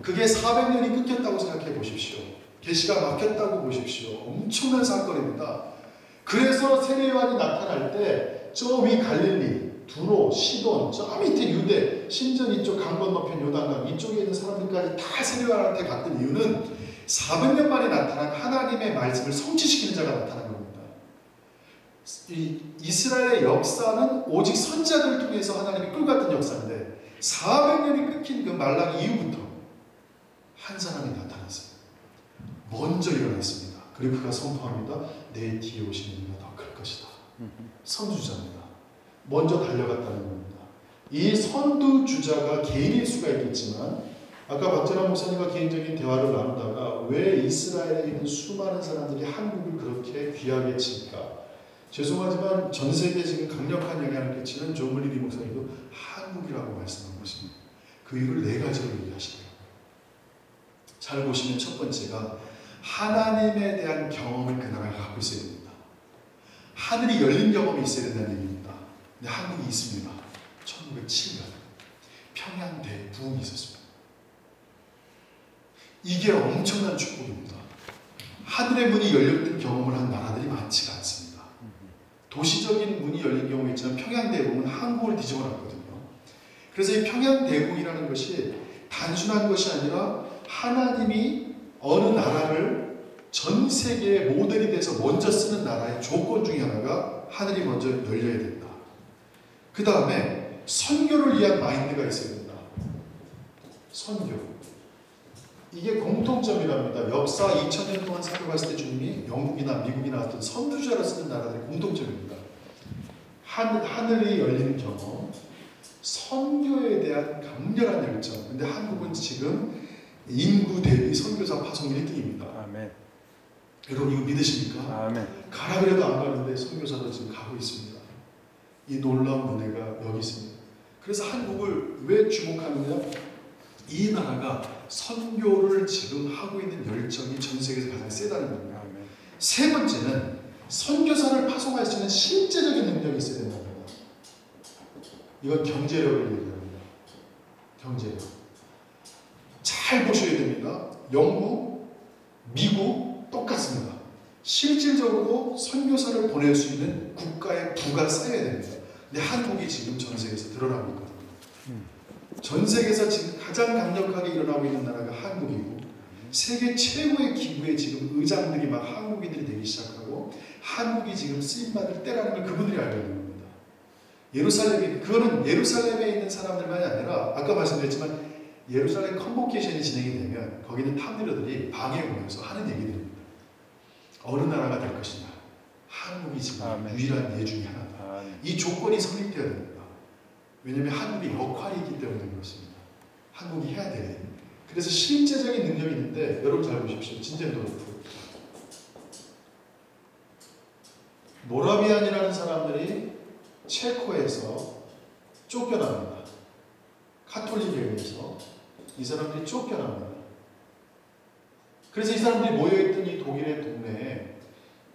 그게 400년이 끊겼다고 생각해 보십시오. 계시가 막혔다고 보십시오. 엄청난 사건입니다. 그래서 세례 요한이 나타날 때 저 위 갈릴리, 두로, 시돈, 저 밑에 유대, 심지어 이쪽 강 건너편 요단강 이쪽에 있는 사람들까지 다 세례 요한한테 갔던 이유는 400년 만에 나타난 하나님의 말씀을 성취시키는 자가 나타난 겁니다. 이스라엘의 역사는 오직 선지자들을 통해서 하나님이 끌어갔던 역사인데 400년이 끊긴 그 말라기 이후부터 한 사람이 나타났어요. 먼저 일어났습니다. 그리고 그가 선포합니다. 내 뒤에 오시는 이가 더 클 것이다. 선두주자입니다. 먼저 달려갔다는 겁니다. 이 선두주자가 개인일 수가 있겠지만 아까 박재란 목사님과 개인적인 대화를 나누다가 왜 이스라엘에 있는 수많은 사람들이 한국을 그렇게 귀하게 칠까? 죄송하지만 전 세계에 지금 강력한 영향을 끼치는 조물리리 목사님도 한국이라고 말씀한 것입니다. 그 이유를 네 가지로 얘기하시더라고요. 잘 보시면 첫 번째가 하나님에 대한 경험을 그 나라가 갖고 있어야 됩니다. 하늘이 열린 경험이 있어야 된다는 얘기입니다. 근데 한국이 있습니다. 1907년 평양 대부흥이 있었습니다. 이게 엄청난 축복입니다. 하늘의 문이 열렸던 경험을 한 나라들이 많지가 않습니다. 도시적인 문이 열린 경우가 있지만 평양 대부흥은 한국을 뒤집어 놨거든요. 그래서 이 평양 대부흥이라는 것이 단순한 것이 아니라 하나님이 어느 나라를 전 세계의 모델이 돼서 먼저 쓰는 나라의 조건 중에 하나가 하늘이 먼저 열려야 된다. 그 다음에 선교를 위한 마인드가 있어야 된다. 선교. 이게 공통점이랍니다. 역사 2000년 동안 살아갔을 때 주님이 영국이나 미국이나 어떤 선두주자로 쓰는 나라들의 공통점입니다. 하늘이 열리는 경험, 선교에 대한 강렬한 열정. 근데 한국은 지금 인구 대비 선교사 파송 1등입니다. 아멘. 여러분 이거 믿으십니까? 아멘. 가라 그래도 안 가는데 선교사도 지금 가고 있습니다. 이 놀라운 은혜가 여기 있습니다. 그래서 한국을 왜 주목하느냐? 이 나라가 선교를 지금 하고 있는 열정이 전 세계에서 가장 세다는 겁니다. 아멘. 세 번째는 선교사를 파송할 수 있는 실제적인 능력이 있어야 된답니다. 이건 경제력을 얘기합니다. 경제력. 잘 보셔야 됩니다. 영국, 미국 똑같습니다. 실질적으로 선교사를 보낼 수 있는 국가의 부가 쌓여야 됩니다. 근데 한국이 지금 전 세계에서 드러나고 있거든요. 전 세계에서 지금 가장 강력하게 일어나고 있는 나라가 한국이고 세계 최고의 기구에 지금 의장들이 막 한국인들이 되기 시작하고 한국이 지금 쓰임받을 때라는 걸 그분들이 알고 있는 겁니다. 그거는 예루살렘에 있는 사람들만이 아니라 아까 말씀드렸지만 예루살렘 컨보케이션이 진행이 되면 거기는 탑리더들이 방에 오면서 하는 얘기들입니다. 어느 나라가 될 것이냐. 한국이 지금 유일한 예 중에 하나다. 이 조건이 성립되어야 됩니다. 왜냐하면 한국의 역할이 있기 때문에 그렇습니다. 한국이 해야 돼. 그래서 실제적인 능력이 있는데 여러분 잘 보십시오. 진젠도르프. 모라비안이라는 사람들이 체코에서 쫓겨납니다. 카톨릭에 의해서 이 사람들이 쫓겨납니다. 그래서 이 사람들이 모여있던 이 독일의 동네에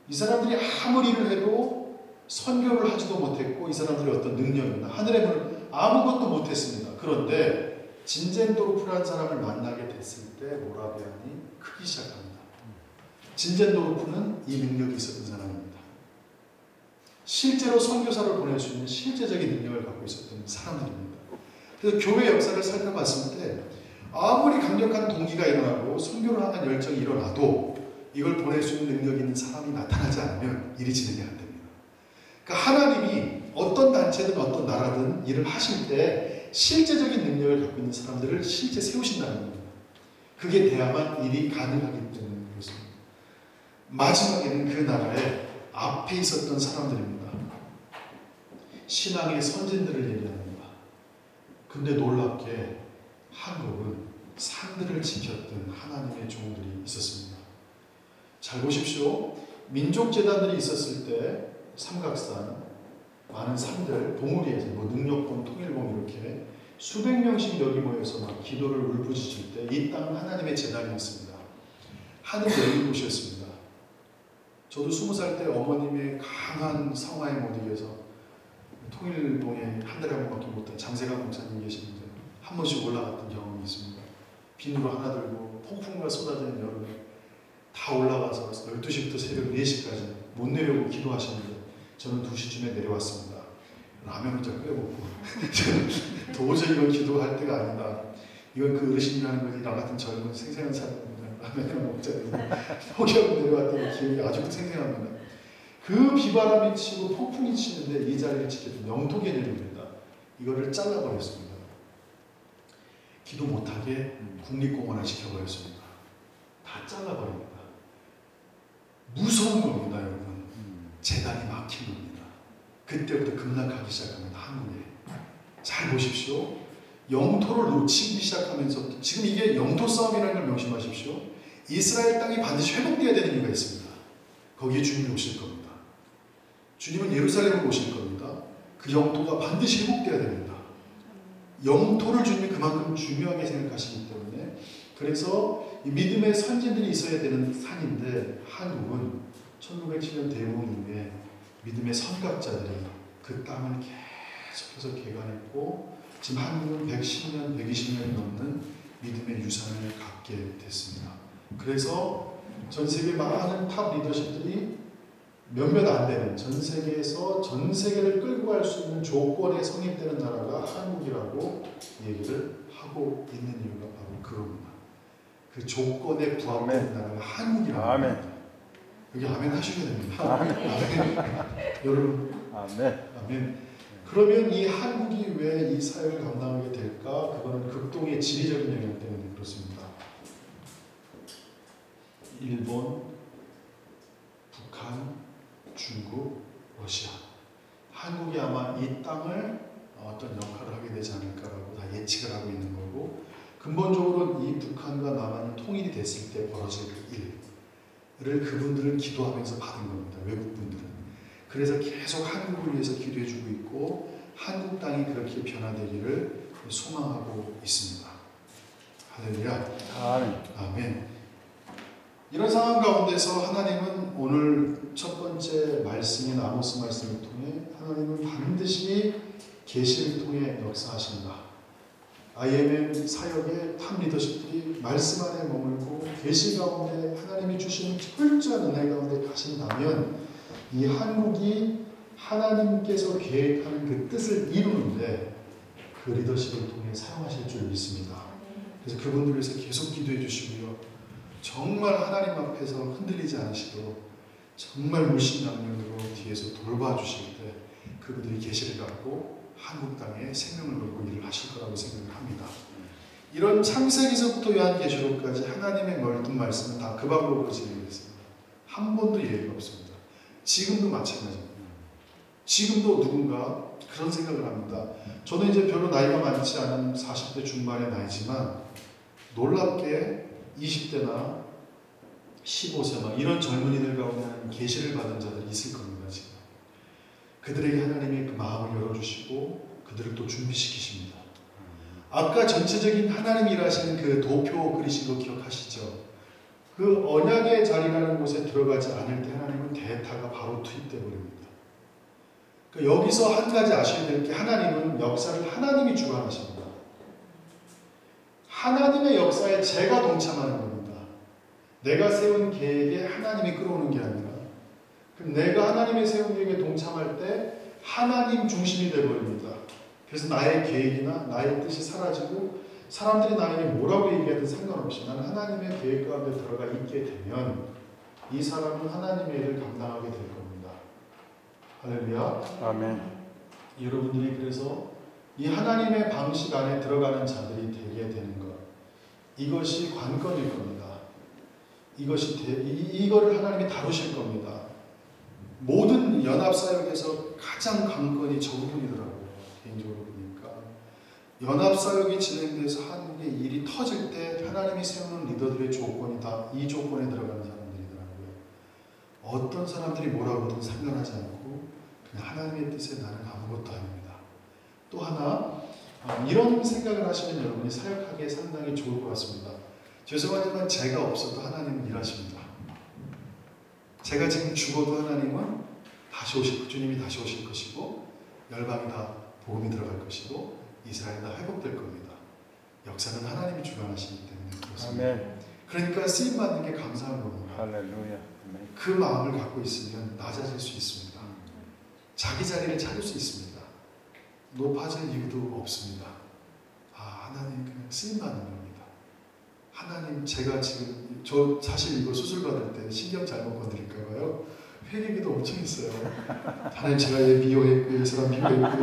이 사람들이 아무리 일을 해도 선교를 하지도 못했고 이 사람들의 어떤 능력이나 하늘의 문을 아무것도 못했습니다. 그런데 진젠도르프라는 사람을 만나게 됐을 때 모라비안이 크기 시작합니다. 진젠도르프는 이 능력이 있었던 사람입니다. 실제로 선교사를 보낼 수 있는 실제적인 능력을 갖고 있었던 사람들입니다. 그래서 교회 역사를 살펴봤을 때 아무리 강력한 동기가 일어나고 선교를 하는 열정이 일어나도 이걸 보낼 수 있는 능력이 있는 사람이 나타나지 않으면 일이 진행이 안 됩니다. 그러니까 하나님이 어떤 단체든 어떤 나라든 일을 하실 때 실제적인 능력을 갖고 있는 사람들을 실제 세우신다는 겁니다. 그게 돼야만 일이 가능하기 때문에 그렇습니다. 마지막에는 그 나라의 앞에 있었던 사람들입니다. 신앙의 선진들을 얘기합니다. 근데 놀랍게 한국은 산들을 지켰던 하나님의 종들이 있었습니다. 잘 보십시오. 민족재단들이 있었을 때 삼각산, 많은 산들, 봉우리에서 능력봉, 통일봉 이렇게 수백 명씩 여기 모여서 막 기도를 울부짖을 때 이 땅은 하나님의 재단이었습니다. 하늘 열린 곳이었습니다. 저도 20살 때 어머님의 강한 성화에 못 이겨서 통일봉에 한 달에 한 번밖에 못한 장세강 목사님 계시는데 한 번씩 올라갔던 경험이 있습니다. 비누로 하나 들고 폭풍과 쏟아지는 여름에 다 올라가서 12시부터 새벽 4시까지 못 내려오고 기도하시는데 저는 2시쯤에 내려왔습니다. 라면 혼자 끓여 먹고 저는 도저히 이건 기도할 때가 아니다. 이건 그 어르신이라는 거지 나 같은 젊은 생생한 사람입니다. 라면을 먹자니 포기하고 내려왔던 기억이 아직도 생생합니다. 그 비바람이 치고 폭풍이 치는데 이 자리를 지켰던 영토 개념입니다. 이거를 잘라버렸습니다. 기도 못하게 국립공원을 지켜버렸습니다. 다 잘라버립니다. 무서운 겁니다, 여러분. 재단이 막힌 겁니다. 그때부터 급락하기 시작합니다, 한국에. 잘 보십시오. 영토를 놓치기 시작하면서 지금 이게 영토 싸움이라는 걸 명심하십시오. 이스라엘 땅이 반드시 회복되어야 되는 이유가 있습니다. 거기에 주님이 오실 겁니다. 주님은 예루살렘으로 오실 겁니다. 그 영토가 반드시 회복되어야 됩니다. 영토를 주님이 그만큼 중요하게 생각하시기 때문에 그래서 이 믿음의 선진들이 있어야 되는 산인데 한국은 1907년 대웅 이후에 믿음의 선각자들이 그 땅을 계속해서 개간했고 지금 한국은 110년, 120년이 넘는 믿음의 유산을 갖게 됐습니다. 그래서 전 세계 많은 탑 리더십들이 몇몇 안 되는 전 세계에서 전 세계를 끌고 갈 수 있는 조건에 성립되는 나라가 한국이라고 얘기를 하고 있는 이유가 바로 그겁니다. 그 조건에 부합되는 나라가 한국이라고 합니다. 여기 아멘 하셔야 됩니다. 아멘. 여러분 아멘. 그러면 이 한국이 왜 이 사역을 감당하게 될까? 그거는 극동의 지리적인 영향 때문에 그렇습니다. 일본, 북한, 중국, 러시아. 한국이 아마 이 땅을 어떤 역할을 하게 되지 않을까라고 다 예측을 하고 있는 거고 근본적으로 이 북한과 남한이 통일이 됐을 때 벌어질 일을 그분들은 기도하면서 받은 겁니다. 외국분들은. 그래서 계속 한국을 위해서 기도해주고 있고 한국 땅이 그렇게 변화되기를 소망하고 있습니다. 할렐루야. 아멘. 이런 상황 가운데서 하나님은 오늘 첫 번째 말씀인 아모스 말씀을 통해 하나님은 반드시 계시를 통해 역사하신다. IMM 사역의 탑 리더십들이 말씀 안에 머물고 계시 가운데 하나님이 주시는 철저한 은혜 가운데 가신다면 이 한국이 하나님께서 계획하는 그 뜻을 이루는데 그 리더십을 통해 사용하실 줄 믿습니다. 그래서 그분들을 위해서 계속 기도해 주시고요. 정말 하나님 앞에서 흔들리지 않으시도록 정말 물신양면으로 뒤에서 돌봐주실 때 그분들이 계시를 갖고 한국 땅에 생명을 걸고 일을 하실 거라고 생각을 합니다. 이런 창세기서부터 요한계시록까지 하나님의 모든 말씀은 다 그 방법으로 진행됐습니다. 한 번도 예외가 없습니다. 지금도 마찬가지입니다. 지금도 누군가 그런 생각을 합니다. 저는 이제 별로 나이가 많지 않은 40대 중반의 나이지만 놀랍게 20대나 15세 막 이런 젊은이들 가운데는 계시를 받은 자들이 있을 겁니다. 지금 그들에게 하나님이 그 마음을 열어주시고 그들을 또 준비시키십니다. 아까 전체적인 하나님이 일하시는 그 도표 그리신 거 기억하시죠? 그 언약의 자리라는 곳에 들어가지 않을 때 하나님은 대타가 바로 투입되어 버립니다. 그러니까 여기서 한 가지 아셔야 될 게 하나님은 역사를 하나님이 주관하십니다. 하나님의 역사에 제가 동참하는 겁니다. 내가 세운 계획에 하나님이 끌어오는 게 아니라 그럼 내가 하나님의 세운 계획에 동참할 때 하나님 중심이 되어버립니다. 그래서 나의 계획이나 나의 뜻이 사라지고 사람들이 나에게 뭐라고 얘기하든 상관없이 나는 하나님의 계획 가운데 들어가 있게 되면 이 사람은 하나님의 일을 감당하게 될 겁니다. 할렐루야. 아멘. 여러분들이 그래서 이 하나님의 방식 안에 들어가는 자들이 되게 되는 것, 이것이 관건일 겁니다. 이거를 하나님이 다루실 겁니다. 모든 연합사역에서 가장 관건이 저 부분이더라고요. 개인적으로 보니까 연합사역이 진행돼서 한국의 일이 터질 때 하나님이 세우는 리더들의 조건이 다 이 조건에 들어가는 사람들이더라고요. 어떤 사람들이 뭐라고든 상관하지 않고 그냥 하나님의 뜻에 나는 아무것도 아닙니다. 또 하나 이런 생각을 하시면 여러분이 사역하기에 상당히 좋을 것 같습니다. 죄송하지만 제가 없어도 하나님은 일하십니다. 제가 지금 죽어도 하나님은 다시 주님이 다시 오실 것이고 열방이 다 복음이 들어갈 것이고 이스라엘이 다 회복될 겁니다. 역사는 하나님이 주관하시기 때문에 그렇습니다. 아멘. 그러니까 쓰임받는 게 감사한 겁니다. 할렐루야. 아멘. 그 마음을 갖고 있으면 낮아질 수 있습니다. 자기 자리를 찾을 수 있습니다. 높아질 이유도 없습니다. 하나님 그냥 쓰임받는 겁니다. 하나님 제가 지금 저 사실 이거 수술 받을 때 신경 잘못 건드릴까 봐요. 회개기도 엄청 했어요. 하나님 제가 얘 미워했고 이 사람 미워했고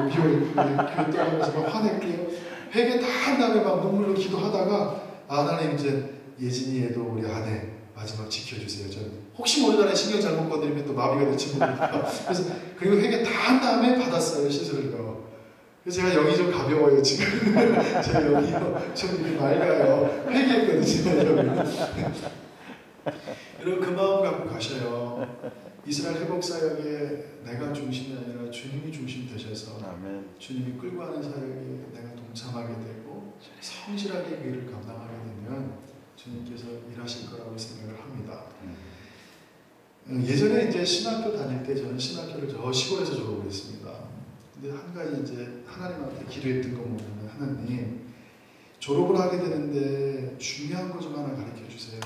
교회 떠나면서 막 화냈고요. 회개 다 한 다음에 막 눈물로 기도하다가 하나님 이제 예진이 애도 우리 아내 마지막 지켜주세요. 저 혹시 모르잖아요. 신경 잘못 건드리면 또 마비가 될지 모르니까. 그래서 그리고 회개 다 한 다음에 받았어요. 시술을요. 그래서 제가 영이 좀 가벼워요 지금. 제가 영이요 좀 이렇게 맑아요. 회개했거든요. 여러분 그 마음 갖고 가셔요. 이스라엘 회복 사역에 내가 중심이 아니라 주님이 중심 되셔서 아멘. 주님이 끌고 가는 사역에 내가 동참하게 되고 성실하게 그 일을 감당하게 되면 주님께서 일하실 거라고 생각을 합니다. 예전에 이제 신학교 다닐 때 저는 신학교를 저 시골에서 졸업을 했습니다. 근데 한 가지 이제 하나님한테 기도했던 거 보면 하나님 졸업을 하게 되는데 중요한 거 좀 하나 가르쳐 주세요.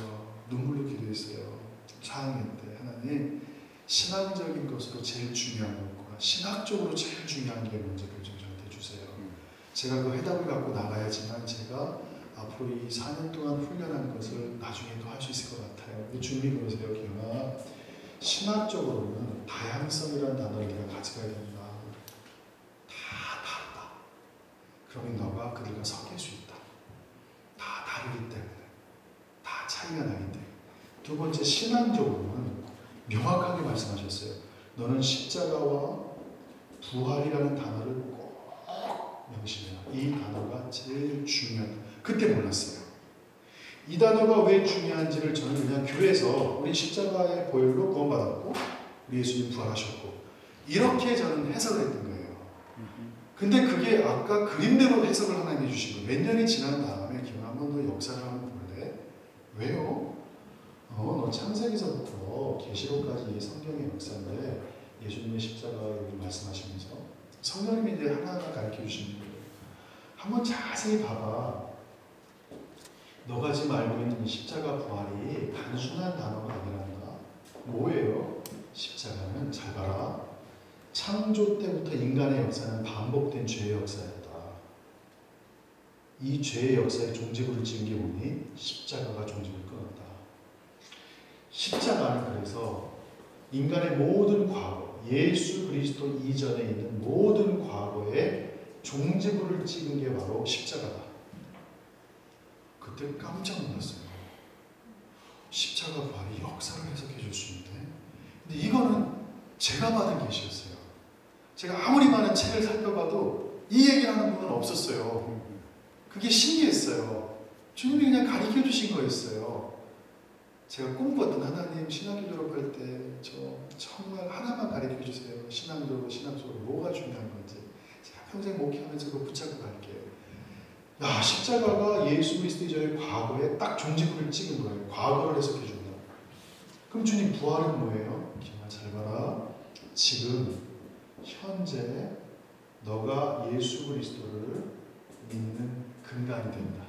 눈물로 기도했어요. 4학년 때 하나님 신앙적인 것으로 제일 중요한 것과 신학적으로 제일 중요한 게 뭔지를 좀 저한테 주세요. 제가 그 해답을 갖고 나가야지만 제가 앞으로 이 4년 동안 훈련한 것을 나중에 또 할 수 있을 것 같아요. 준비 그러세요, 기영아. 신학적으로는 다양성이라는 단어를 네가 가져가야 된다. 다 다르다. 그러면 너가 그들과 섞일 수 있다. 다 다르기 때문에. 다 차이가 나기 때문에. 두 번째, 신앙적으로는 명확하게 말씀하셨어요. 너는 십자가와 부활이라는 단어를 꼭 명심해라. 이 단어가 제일 중요하다. 그때 몰랐어요. 이 단어가 왜 중요한지를 저는 그냥 교회에서 우리 십자가의 보혈로 구원받았고 우리 예수님 부활하셨고 이렇게 저는 해석을 했던 거예요. 근데 그게 아까 그림대로 해석을 하나님 해주신 거예요. 몇 년이 지난 다음에 기분 한 번 더 역사를 한번 볼래? 왜요? 너 창세기서부터 계시록까지 이 성경의 역사인데 예수님의 십자가를 말씀하시면서 성령님이 이제 하나하나 가르쳐 주시는 거예요. 한번 자세히 봐봐. 너가 지금 알고 있는 십자가 부활이 단순한 단어가 아니란다. 뭐예요? 십자가는 잘 봐라. 창조 때부터 인간의 역사는 반복된 죄의 역사였다. 이 죄의 역사에 종지부를 찍은 게 뭐니? 십자가가 종지부를 끊었다. 십자가는 그래서 인간의 모든 과거, 예수 그리스도 이전에 있는 모든 과거에 종지부를 찍은 게 바로 십자가다. 그때 깜짝 놀랐어요. 십자가 부활이 역사를 해석해 줄 수 있네. 근데 이거는 제가 받은 계시였어요. 제가 아무리 많은 책을 살펴봐도 이 얘기를 하는 분은 없었어요. 그게 신기했어요. 주님이 그냥 가르쳐 주신 거였어요. 제가 꿈꿨던 하나님 신학교 졸업할 때 저 정말 하나만 가르쳐 주세요. 신앙적으로 뭐가 중요한 건지. 제가 평생 목회하면서 그거 붙잡고 갈게요. 야, 십자가가 예수 그리스도 이전의 과거에 딱 종지부를 찍은 거예요. 과거를 해석해 준다. 그럼 주님 부활은 뭐예요? 정말 잘 봐라. 지금 현재 너가 예수 그리스도를 믿는 근간이 된다.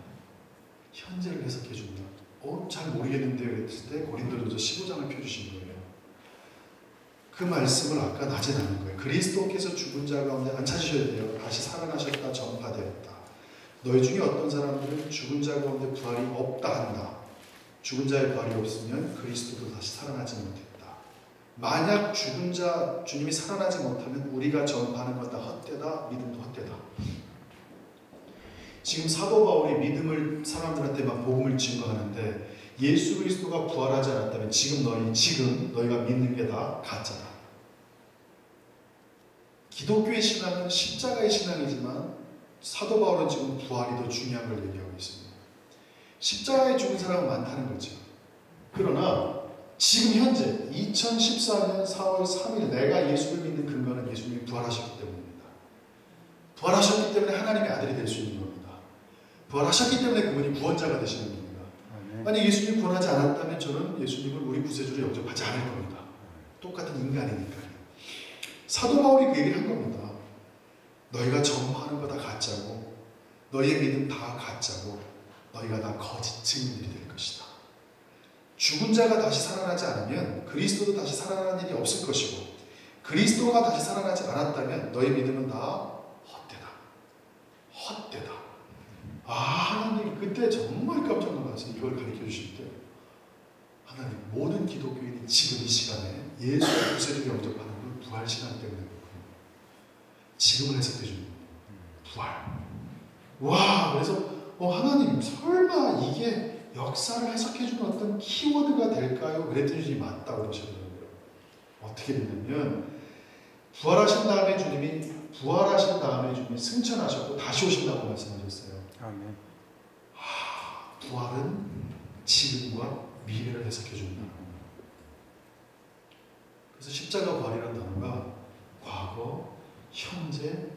현재를 해석해 준다. 잘 모르겠는데요. 그랬을 때 고린도전서 15장을 펴주신 거예요. 그 말씀을 아까 낮에 나눈 거예요. 그리스도께서 죽은 자 가운데 안 찾으셔야 돼요. 다시 살아나셨다, 전파되었다. 너희 중에 어떤 사람들은 죽은 자 가운데 부활이 없다 한다. 죽은 자의 부활이 없으면 그리스도도 다시 살아나지 못했다. 만약 죽은 자 주님이 살아나지 못하면 우리가 전파하는 건 다 헛되다. 믿음도 헛되다. 지금 사도 바울이 믿음을 사람들한테 막 복음을 증거하는데 예수 그리스도가 부활하지 않았다면 지금 너희가 믿는 게 다 가짜다. 기독교의 신앙은 십자가의 신앙이지만 사도 바울은 지금 부활이 더 중요한 걸 얘기하고 있습니다. 십자가에 죽은 사람은 많다는 거죠. 그러나 지금 현재 2014년 4월 3일 내가 예수를 믿는 근거는 예수님이 부활하셨기 때문입니다. 부활하셨기 때문에 하나님의 아들이 될 수 있는 겁니다. 부활하셨기 때문에 그분이 구원자가 되시는 겁니다. 만약 예수님이 구원하지 않았다면 저는 예수님을 우리 구세주로 영접하지 않을 겁니다. 똑같은 인간이니까요. 사도 바울이 그 얘기를 한 겁니다. 너희가 전파하는 거 다 가짜고 너희의 믿음 다 가짜고 너희가 다 거짓 증인들이 될 것이다. 죽은 자가 다시 살아나지 않으면 그리스도도 다시 살아나는 일이 없을 것이고 그리스도가 다시 살아나지 않았다면 너희 믿음은 다 헛되다. 헛되다. 하나님 그때 정말 깜짝 놀랐어요. 이걸 가르쳐 주실 때 하나님 모든 기독교인이 지금 이 시간에 예수의 구세주를 영접하는 건 부활 신앙 때문에 그렇군요. 지금을 해석해 주는 거예요. 부활. 와, 그래서 하나님 설마 이게 역사를 해석해 주는 어떤 키워드가 될까요? 그랬더니 주님이 맞다고 그러시더라고요. 어떻게 됐냐면 부활하신 다음에 주님이 승천하셨고 다시 오신다고 말씀하셨어요. 아멘. 부활은 지금과 미래를 해석해 준다. 그래서 십자가 부활이라는 단어가 과거, 현재,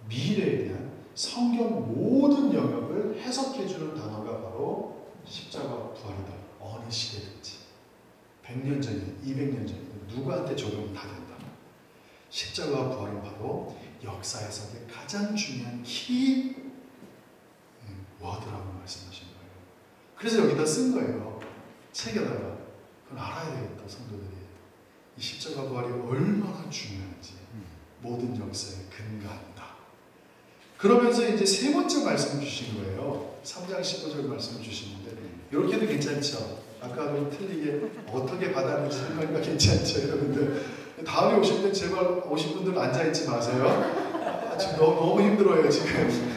미래에 대한 성경 모든 영역을 해석해 주는 단어가 바로 십자가 부활이다. 어느 시대든지 100년 전이든 200년 전이든 누구한테 적용이 다 된다. 십자가 부활은 바로 역사 해석의 가장 중요한 키 워드라고 말씀하신 거예요. 그래서 여기다 쓴 거예요. 책에다가. 그건 알아야 되겠다, 성도들이. 이 십자가 부활이 얼마나 중요한지 모든 역사의 근간이다. 그러면서 이제 세 번째 말씀 주신 거예요. 3장 15절 말씀 주시는데 이렇게도 괜찮죠. 아까는 틀리게 어떻게 받았는지 설명하기가 괜찮죠, 여러분들. 다음에 오실 때 제발 오신 분들 앉아있지 마세요. 지금 너무 힘들어요, 지금.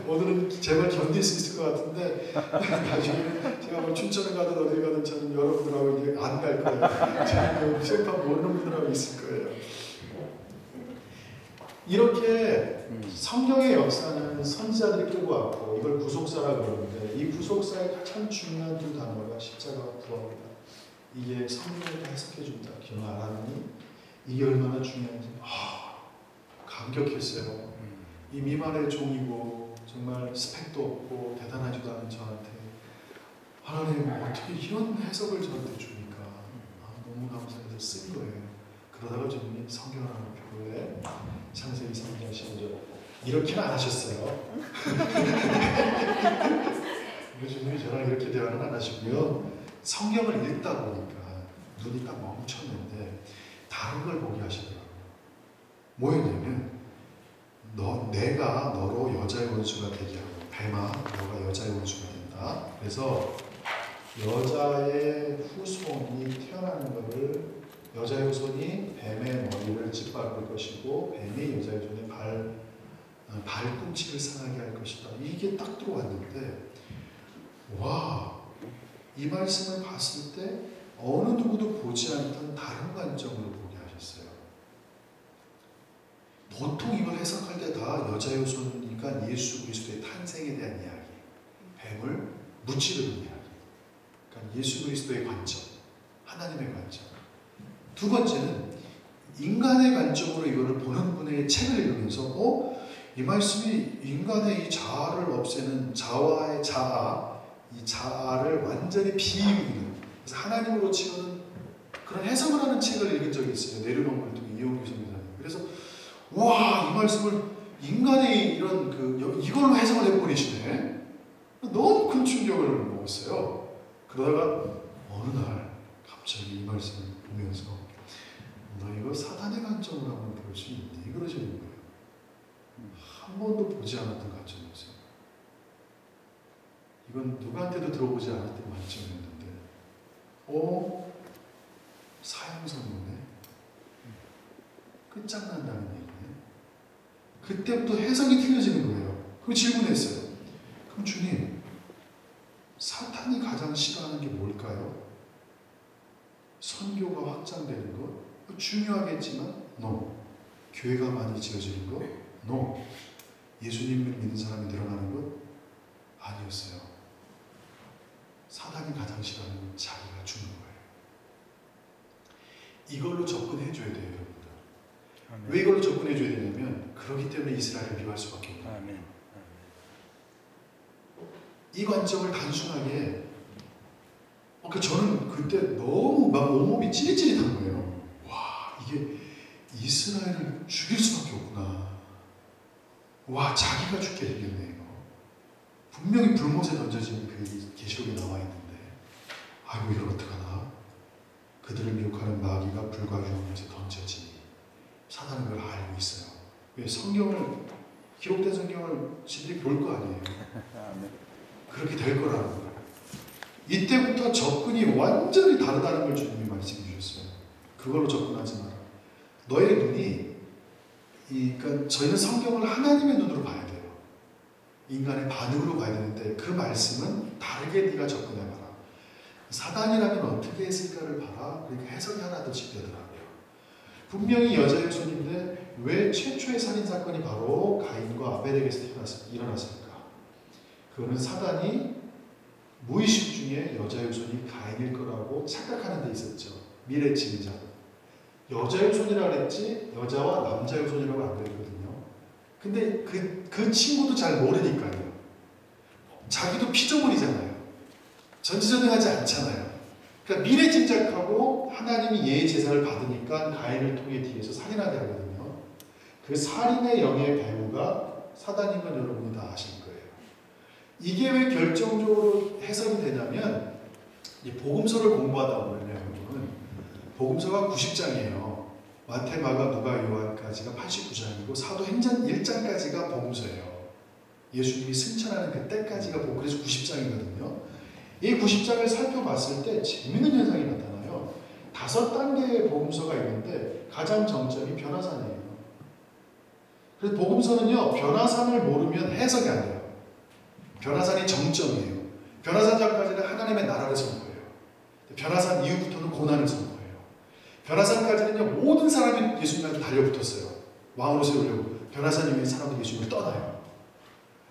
오늘은 제발 견딜 수 있을 것 같은데 나중에 제가 뭐 춘천을 가든 어딜 가든 저는 여러분들하고 이제 안 갈 거예요. 저는 생판 모르는 분들하고 있을 거예요. 이렇게 성경의 역사는 선지자들이 끌고 왔고 이걸 구속사라고 그러는데 이 구속사의 가장 중요한 두 단어가 십자가와 부활이다. 이게 성경을 해석해 준다. 기억 안 하니? 이게 얼마나 중요한지 감격했어요. 이 미만의 종이고 정말 스펙도 없고 대단하지도 않은 저한테 하나님 어떻게 이런 해석을 저한테 주니까 너무 감사해서 쓴 거예요. 그러다가 주님이 성경 하나 표에 창세기 3장 15절 이렇게는 안 하셨어요. 주님이 저랑 이렇게 대화는 안 하시고요. 성경을 읽다 보니까 눈이 딱 멈췄는데 다른 걸 보게 하시더라고요. 뭐였냐면 내가 너로 여자의 원수가 되게 하고 뱀아, 너가 여자의 원수가 된다. 그래서 여자의 후손이 태어나는 것을 여자의 후손이 뱀의 머리를 짓밟을 것이고 뱀이 여자의 후손의 발꿈치를 상하게 할 것이다. 이게 딱 들어왔는데 와, 이 말씀을 봤을 때 어느 누구도 보지 않던 다른 관점으로 보게 하셨어요. 보통 이걸 해석할 때 다 여자의 후손이니까 예수 그리스도의 탄생에 대한 이야기, 뱀을 무찌르는 이야기. 그러니까 예수 그리스도의 관점, 하나님의 관점. 두 번째는 인간의 관점으로 이거를 보는 분의 책을 읽으면서 이 말씀이 인간의 이 자아를 없애는 자아의 자아, 이 자아를 완전히 비우는, 그래서 하나님으로 치우는 그런 해석을 하는 책을 읽은 적이 있어요. 내류방문을 통해 이용규 선교사님. 그래서 와, 이 말씀을 인간의 이런 이걸로 해석을 해버리시네. 너무 큰 충격을 먹었어요. 그러다가 어느 날 갑자기 이 말씀을 보면서 너 이거 사단의 관점으로 한번 볼 수 있니? 그러시는 거예요. 한 번도 보지 않았던 관점이었어요. 이건 누구한테도 들어보지 않았던 관점이었는데 사형선고네? 끝장난다는 얘기네. 그때부터 해석이 틀려지는 거예요. 그리고 질문했어요. 그럼 주님, 사탄이 가장 싫어하는 게 뭘까요? 선교가 확장되는 것? 중요하겠지만 no. 교회가 많이 지어지는 것? no. 예수님을 믿는 사람이 늘어나는 것? 아니었어요. 사단이 가장 싫어하는 건 자기가 죽는 거예요. 이걸로 접근해줘야 돼요, 여러분들. 아멘. 왜 이걸로 접근해줘야 되냐면 그렇기 때문에 이스라엘을 미워할 수밖에 없어요. 아멘. 이 관점을 단순하게 저는 그때 너무 막 온몸이 찌릿찌릿한 거예요. 와, 이게 이스라엘을 죽일 수밖에 없구나. 와, 자기가 죽게 되겠네 이거. 분명히 불못에 던져진 그 계시록에 나와 있는데 아이고 이걸 어떡하나. 그들을 미혹하는 마귀가 불과 유황에서 던져지니 사단은 그걸 알고 있어요. 왜? 성경을, 기록된 성경을 지들이 볼 거 아니에요. 아멘. 그렇게 될 거라는 거예요. 이때부터 접근이 완전히 다르다는 걸 주님이 말씀해 주셨어요. 그걸로 접근하지 마라. 너의 눈이, 그러니까 저희는 성경을 하나님의 눈으로 봐야 돼요. 인간의 반응으로 봐야 되는데 그 말씀은 다르게 네가 접근해봐라. 사단이라면 어떻게 했을까를 봐라. 그러니까 해석이 하나둘씩 되더라고요. 분명히 여자의 후손인데 왜 최초의 살인사건이 바로 가인과 아벨에게서 일어났을까? 그거는 사단이 무의식 중에 여자의 후손이 가인일 거라고 착각하는 데 있었죠. 미래 증자. 여자의 후손이라고 그랬지 여자와 남자의 후손이라고 안 그랬거든요. 근데 그 친구도 잘 모르니까요. 자기도 피조물이잖아요. 전지전능하지 않잖아요. 그러니까 미래 짐작하고 하나님이 예의 제사를 받으니까 가인을 통해 뒤에서 살인하게 하거든요. 그 살인의 영의 배후가 사단인 건 여러분이 다 아실 거예요. 이게 왜 결정적으로 해석이 되냐면 이 복음서를 공부하다 보면요, 여러분 복음서가 90장이에요. 마태, 마가, 누가, 요한까지가 89장이고 사도행전 1장까지가 복음서예요. 예수님이 승천하는 그때까지가 그래서 90장이거든요. 이 90장을 살펴봤을 때 재미있는 현상이 나타나요. 5단계의 복음서가 있는데 가장 정점이 변화산이에요. 그래서 복음서는요, 변화산을 모르면 해석이 안 돼요. 변화산이 정점이에요. 변화산장까지는 하나님의 나라를 선포해요. 변화산 이후부터는 고난을 선포해요. 변화산까지는요, 모든 사람이 예수님한테 달려붙었어요. 왕으로 세우려고. 변화산 이후에 사람들이 예수님을 떠나요.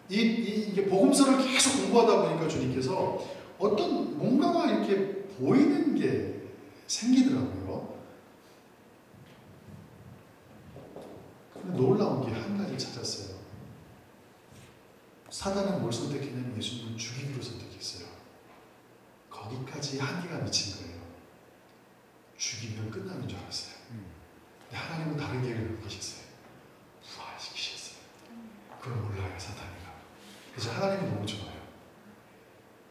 이게 복음서를 계속 공부하다 보니까 주님께서 어떤 뭔가가 이렇게 보이는 게 생기더라고요. 근데 놀라운 게 한 가지 찾았어요. 사단은 뭘 선택했냐면 예수님을 죽이기로 선택했어요. 거기까지 한계가 미친 거예요. 죽이면 끝나는 줄 알았어요. 근데 하나님은 다른 계획을 갖고 계셨어요. 부활시키셨어요. 그걸 몰라요, 사탄이가. 그래서 하나님이 너무 좋아요.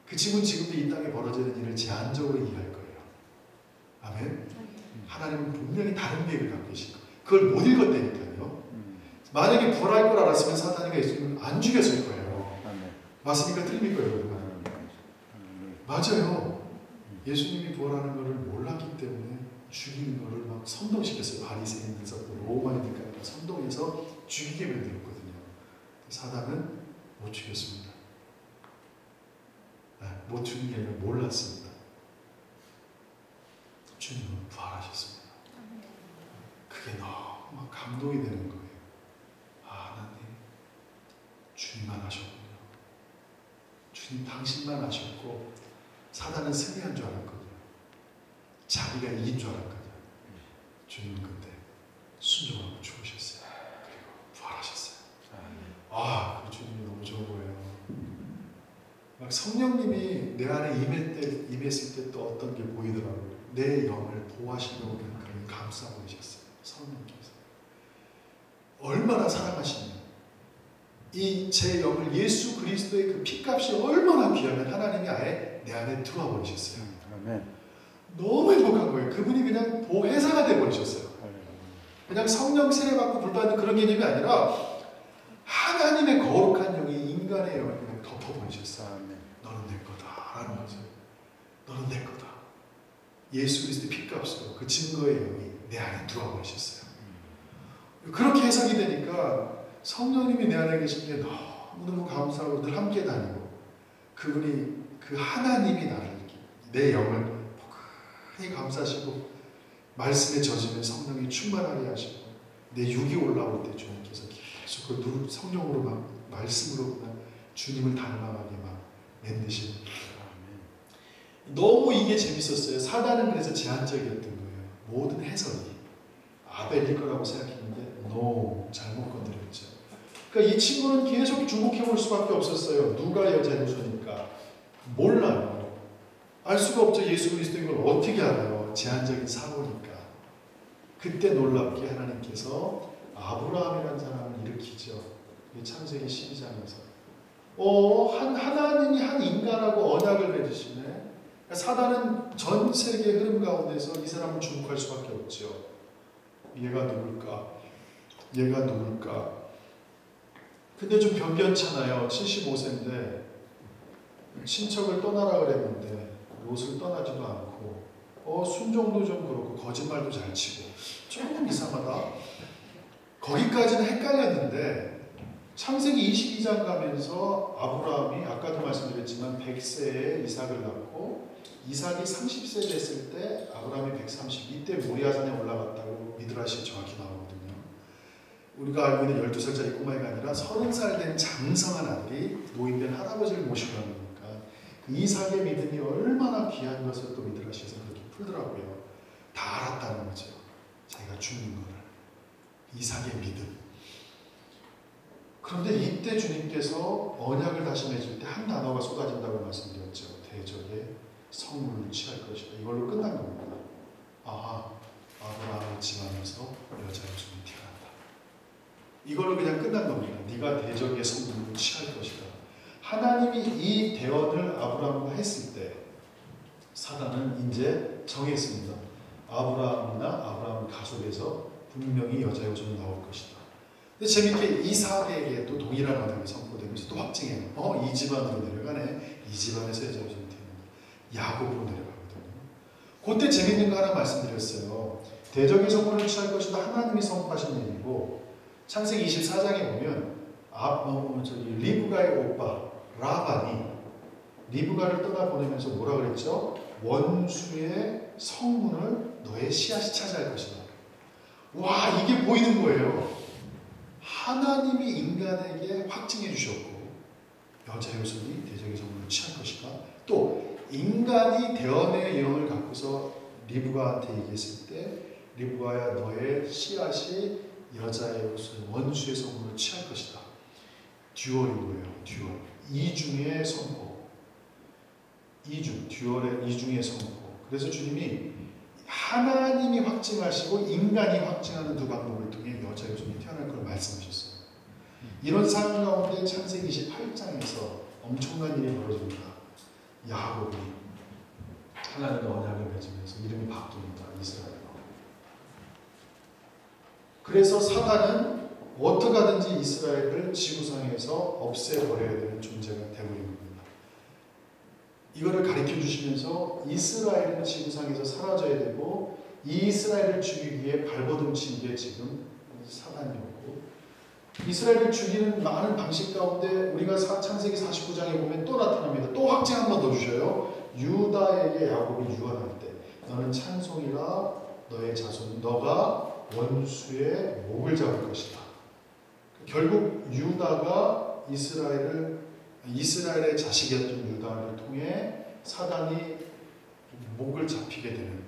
그 친구는 지금도 이 땅에 벌어지는 일을 제한적으로 이해할 거예요. 아멘? 하나님은 분명히 다른 계획을 갖고 계신 거예요. 그걸 못 읽었다니까요. 만약에 부활할 걸 알았으면 사탄이가 예수님을 안 죽였을 거예요. 맞습니까? 틀립니까? 여러분? 맞아요. 예수님이 부활하는 것을 몰랐기 때문에 죽이는 것을 막 선동시켰어요. 바리새인들과 로마인들까지 선동해서 죽이게 만들었거든요. 사단은 못 죽였습니다. 못 죽인 게 아니라 몰랐습니다. 주님은 부활하셨습니다. 그게 너무 감동이 되는 거예요. 하나님, 주님만 하셨군요. 주님 당신만 하셨고 사단은 승리한 줄 알았거든요. 자기가 이긴 줄 알았거든요. 주님은 그때 순종하고 죽으셨어요. 그리고 부활하셨어요. 그 주님이 너무 좋은 거예요. 막 성령님이 내 안에 임했을 때 또 어떤 게 보이더라고요. 내 영을 보호하시려고 그런 감싸 보이셨어요. 성령님께서 얼마나 사랑하시냐. 이 제 영을 예수 그리스도의 그 피값이 얼마나 귀하면 하나님이 아예 내 안에 들어와 버리셨어요. 아멘. 너무 행복한 거예요. 그분이 그냥 보혜사가 돼 버리셨어요. 그냥 성령 세례받고 불받는 그런 개념이 아니라 하나님의 거룩한 영이 인간의 영을 그냥 덮어버리셨어요. 너는 내 거다라는 거죠. 너는 내 거다. 예수 그리스도의 피값으로 그 증거의 영이 내 안에 들어와 버리셨어요. 그렇게 해석이 되니까 성령님이 내 안에 계신 게 너무너무 감사하고 늘 함께 다니고 그분이 그 하나님이 나를 내 영을 포근히 감싸시고 말씀에 젖으면 성령이 충만하게 하시고 내 육이 올라올 때 주님께서 계속 그 성령으로 막 말씀으로 막 주님을 닮아가게 막 만드시는 너무 이게 재밌었어요. 사단은 그래서 제한적이었던 거예요. 모든 해석이 아벨일 거라고 생각했는데 너무 잘못 건드렸죠. 그러니까 이 친구는 계속 주목해 볼 수밖에 없었어요. 누가 여자의 후손입니까? 몰라요. 알 수가 없죠. 예수 그리스도인 걸 어떻게 알아요? 제한적인 사고니까. 그때 놀랍게 하나님께서 아브라함이라는 사람을 일으키죠. 창세기 12장에서 하나님이 한 인간하고 언약을 맺으시네. 그러니까 사단은 전 세계 흐름 가운데서 이 사람을 주목할 수밖에 없죠. 얘가 누굴까? 얘가 누굴까? 근데 좀 변변찮아요. 75세인데 친척을 떠나라 그랬는데 롯을 떠나지도 않고 순종도 좀 그렇고 거짓말도 잘 치고 조금 이상하다. 거기까지는 헷갈렸는데 창세기 22장 가면서 아브라함이 아까도 말씀드렸지만 100세에 이삭을 낳고 이삭이 30세 됐을 때 아브라함이 130, 이때 모리아산에 올라갔다고 미드라시에 정확히 나오거든요. 우리가 알고 있는 12살짜리 꼬마애가 아니라 30살 된 장성한 아들이 노인된 할아버지를 모시고 가는 거니까 그 이삭의 믿음이 얼마나 귀한 것을 또 미드라시에서 그렇게 풀더라고요. 다 알았다는 거죠. 자기가 죽는 거를. 이삭의 믿음. 그런데 이때 주님께서 언약을 다시 맺을 때 한 단어가 쏟아진다고 말씀드렸죠. 대적의 성물을 취할 것이다. 이걸로 끝난 겁니다. 아브라함의 집안에서 여자의 후손이 태어난다. 이걸로 그냥 끝난 겁니다. 네가 대적의 성물을 취할 것이다. 하나님이 이 대언을 아브라함과 했을 때 사단은 이제 정했습니다. 아브라함 가족에서 분명히 여자의 후손이 나올 것이다. 근데 재밌게 이삭에게 또 동일한 언약이 선포되면서 또 확증해요. 이 집안으로 내려가네. 이 집안에서 여자의 후손이 태어난다. 야곱으로 내려가거든요. 그때 재밌는 거 하나 말씀드렸어요. 대적의 성물을 취할 것이다. 하나님이 선포하신 얘기고 창세기 24장에 보면 리브가의 오빠 라반이 리브가를 떠나보내면서 뭐라 그랬죠? 원수의 성문을 너의 씨앗이 차지할 것이다. 와, 이게 보이는 거예요. 하나님이 인간에게 확증해 주셨고 여자의 후손이 대적의 성문을 취할 것이다. 또 인간이 대언의 영을 갖고서 리브가한테 얘기했을 때 리브가야 너의 씨앗이 여자의 후손 원수의 성문을 취할 것이다. 듀얼인 거예요. 듀얼. 이중의 선포. 듀얼의 이중의 선포. 그래서 주님이 하나님이 확증하시고 인간이 확증하는 두 방법을 통해 여자의 후손이 태어날 걸 말씀하셨어요. 이런 상황 가운데 창세기 28장에서 엄청난 일이 벌어집니다. 야곱이 하나님과 언약을 맺으면서 이름이 바뀝니다. 이스라엘로. 그래서 사단은 어떻게 하든지 이스라엘을 지구상에서 없애버려야 되는 존재가 되어버린 겁니다. 이거를 가르쳐 주시면서 이스라엘은 지구상에서 사라져야 되고 이 이스라엘을 죽이기 위해 발버둥친 게 지금 사단이었고, 이스라엘을 죽이는 많은 방식 가운데 우리가 창세기 49장에 보면 또 나타납니다. 또 확증 한 번 더 주셔요. 유다에게 야곱이 유언할 때 너는 찬송이라 너의 자손 너가 원수의 목을 잡을 것이다. 결국 유다가 이스라엘의 자식이었던 유다를 통해 사단이 목을 잡히게 되는,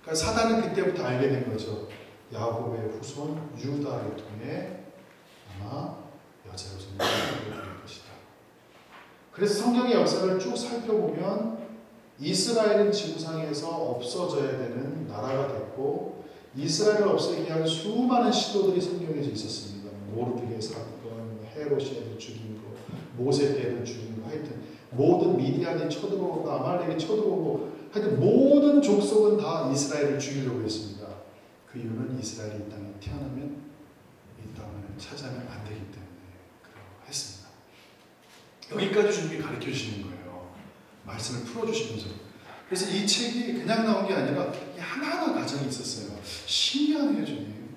그러니까 사단은 그때부터 알게 된 거죠. 야곱의 후손 유다를 통해 아마 여자의 후손이 될 것이다. 그래서 성경의 역사를 쭉 살펴보면 이스라엘은 지구상에서 없어져야 되는 나라가 됐고, 이스라엘을 없애기 위한 수많은 시도들이 성경에 있었습니다. 모르드게 사건, 헤롯이 죽인 거, 모세 때도 죽인 거, 하여튼 모든 미디안이 쳐들어오고 아말렉이 쳐들어오고, 하여튼 모든 족속은 다 이스라엘을 죽이려고 했습니다. 그 이유는 이스라엘이 이 땅에 태어나면 이 땅을 차지하면 안 되기 때문에 그러고 했습니다. 여기까지 주님이 가르쳐 주시는 거예요. 말씀을 풀어주시면서. 그래서 이 책이 그냥 나온 게 아니라 하나하나 과정이 있었어요. 신기하네요, 주님.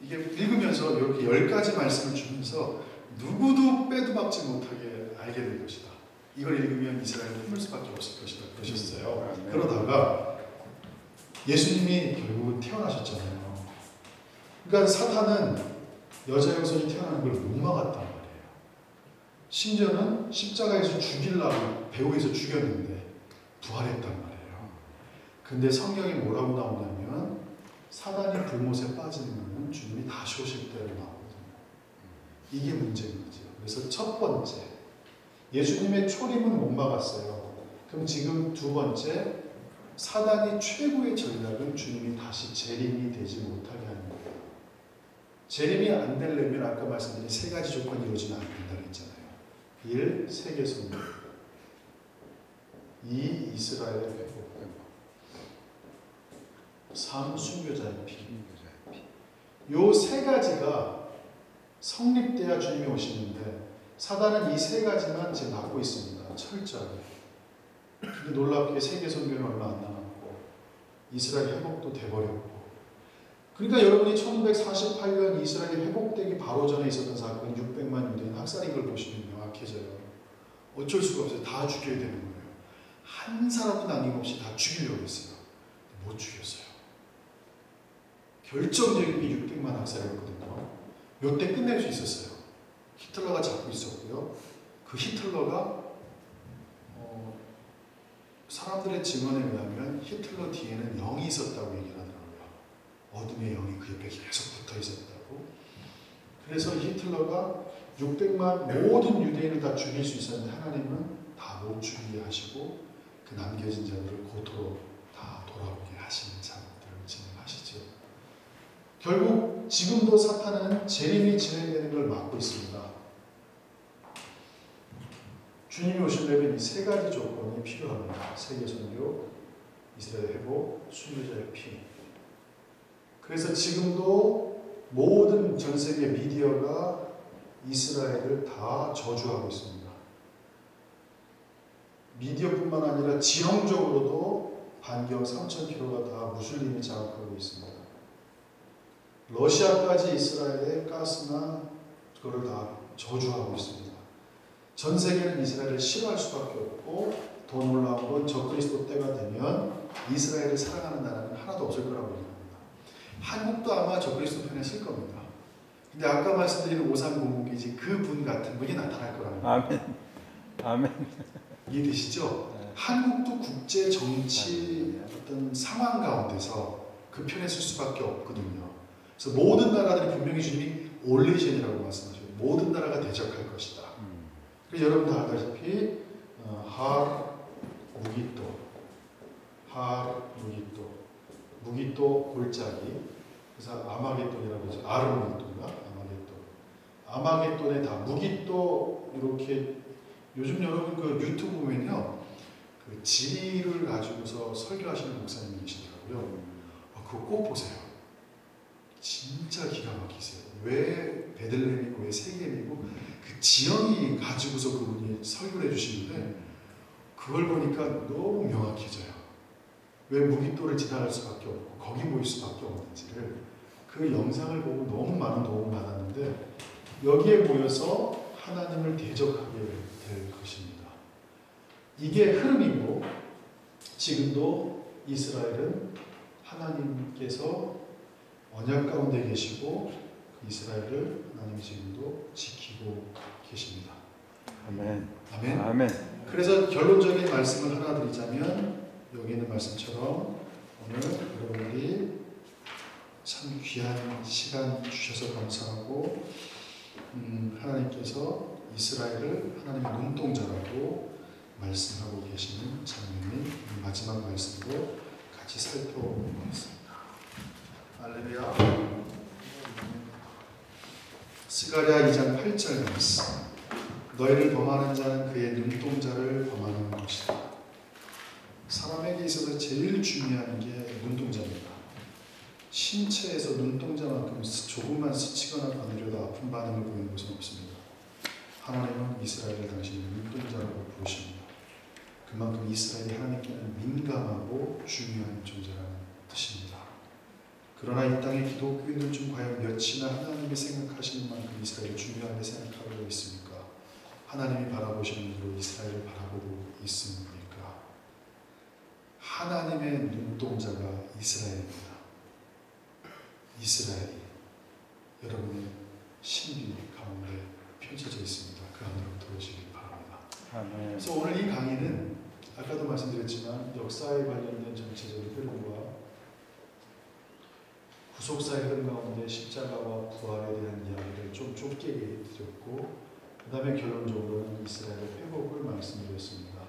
이게 읽으면서 이렇게 10가지 말씀을 주면서 누구도 빼도 박지 못하게 알게 될 것이다. 이걸 읽으면 이스라엘을 품을 수밖에 없을 것이다. 그러셨어요. 그러다가 예수님이 결국은 태어나셨잖아요. 그러니까 사탄은 여자의 후손이 태어나는 걸 못 막았단 말이에요. 심지어는 십자가에서 죽이려고 배후에서 죽였는데 부활했단 말이에요. 근데 성경에 뭐라고 나오냐면 사단이 불못에 빠지는 것은 주님이 다시 오실 때로 나오거든요. 이게 문제인 거죠. 그래서 첫 번째, 예수님의 초림은 못 막았어요. 그럼 지금 두 번째, 사단이 최고의 전략은 주님이 다시 재림이 되지 못하게 하는 거예요. 재림이 안 되려면 아까 말씀드린 세 가지 조건이 이루어지면 안 된다고 했잖아요. 1. 세계 선교, 2. 이스라엘의 회복, 3. 순교자의 피. 요 세 가지가 성립돼야 주님이 오시는데 사단은 이 세 가지만 지금 막고 있습니다. 철저하게. 근데 놀랍게 세계 선교는 얼마 안 남았고 이스라엘 회복도 돼버렸고, 그러니까 여러분이 1948년 이스라엘이 회복되기 바로 전에 있었던 사건 600만 유대인 학살인 걸 보시면 명확해져요. 어쩔 수가 없어요. 다 죽여야 되는 거예요. 한 사람도 남김없이 다 죽이려고 했어요. 못 죽였어요. 결정적인 게 600만 학살이었거든요. 몇 대 끝낼 수 있었어요. 히틀러가 잡고 있었고요. 그 히틀러가 사람들의 증언에 의하면 히틀러 뒤에는 영이 있었다고 얘기를 하더라고요. 어둠의 영이 그 옆에 계속 붙어 있었다고. 그래서 히틀러가 600만 모든 유대인을 다 죽일 수 있었는데 하나님은 다 못 죽이게 하시고 그 남겨진 자들을 고토로 다 돌아오게 하시는 작업들을 진행하시죠. 결국 지금도 사탄은 재림이 진행되는 걸 막고 있습니다. 주님이 오시려면 이 세 가지 조건이 필요합니다. 세계 선교, 이스라엘 회복, 순교자의 피. 그래서 지금도 모든 전 세계 미디어가 이스라엘을 다 저주하고 있습니다. 미디어뿐만 아니라 지형적으로도 반경 3,000km가 다 무슬림이 장악하고 있습니다. 러시아까지 이스라엘의 가스나 그거를 다 저주하고 있습니다. 전 세계는 이스라엘을 싫어할 수밖에 없고, 더 놀라운 건 적그리스도 때가 되면 이스라엘을 사랑하는 나라는 하나도 없을 거라고 얘기합니다. 한국도 아마 적그리스도 편에 쓸 겁니다. 근데 아까 말씀드린 5300기지 그분 같은 분이 나타날 거라는 거예요. 아멘. 아멘. 이해되시죠? 네. 한국도 국제 정치 어떤 상황 가운데서 그 편에 쓸 수밖에 없거든요. 그래서 모든 나라들이 분명히 주님이 올레이션이라고 말씀하셔요. 모든 나라가 대적할 것이다. 그래서 여러분 다 알다시피 할 무기또, 무기또 골짜기, 그래서 아마겟돈이라고 하죠. 아르무기또인가? 아마겟돈에 다 무기또 이렇게. 요즘 여러분 그 유튜브 보면요, 그 지리를 가지고서 설교하시는 목사님이 계시더라고요. 그거 꼭 보세요. 진짜 기가 막히세요. 왜 베들레헴이고 왜 세겜이고 그 지형이 가지고서 그분이 설교를 해주시는데 그걸 보니까 너무 명확해져요. 왜 무깃돌을 지나갈 수밖에 없고 거기 모일 수밖에 없는지를 그 영상을 보고 너무 많은 도움을 받았는데 여기에 모여서 하나님을 대적하게 될 것입니다. 이게 흐름이고 지금도 이스라엘은 하나님께서 언약 가운데 계시고 그 이스라엘을 하나님이 지금도 지키고 계십니다. 아멘. 아멘. 아멘. 그래서 결론적인 말씀을 하나 드리자면 여기 있는 말씀처럼 오늘 여러분들이 참 귀한 시간 주셔서 감사하고 하나님께서 이스라엘을 하나님의 눈동자라고 말씀하고 계시는 장면이 마지막 말씀으로 같이 살펴보겠습니다. 할렐루야. 스가랴 2장 8절 말씀. 너희를 범하는 자는 그의 눈동자를 범하는 것이다. 사람에게 있어서 제일 중요한 게 눈동자입니다. 신체에서 눈동자만큼 조금만 스치거나 거느려도 아픈 반응을 보이는 것은 없습니다. 하나님은 이스라엘을 당신의 눈동자라고 부르십니다. 그만큼 이스라엘이 하나님께는 민감하고 중요한 존재라는 뜻입니다. 그러나 이 땅의 기독교인들 중 과연 몇이나 하나님이 생각하시는 만큼 이스라엘을 중요하게 생각하고 있습니까? 하나님이 바라보시는 대로 이스라엘을 바라보고 있습니까? 하나님의 눈동자가 이스라엘입니다. 이스라엘이 여러분의 신비 가운데 펼쳐져 있습니다. 그 안으로 들어오시길 바랍니다. 아멘. 그래서 오늘 이 강의는 아까도 말씀드렸지만 역사에 관련된 전체적인 흐름과 구속사의 흐름 가운데 십자가와 부활에 대한 이야기를 좀 좁게 드렸고 그 다음에 결론적으로는 이스라엘의 회복을 말씀드렸습니다.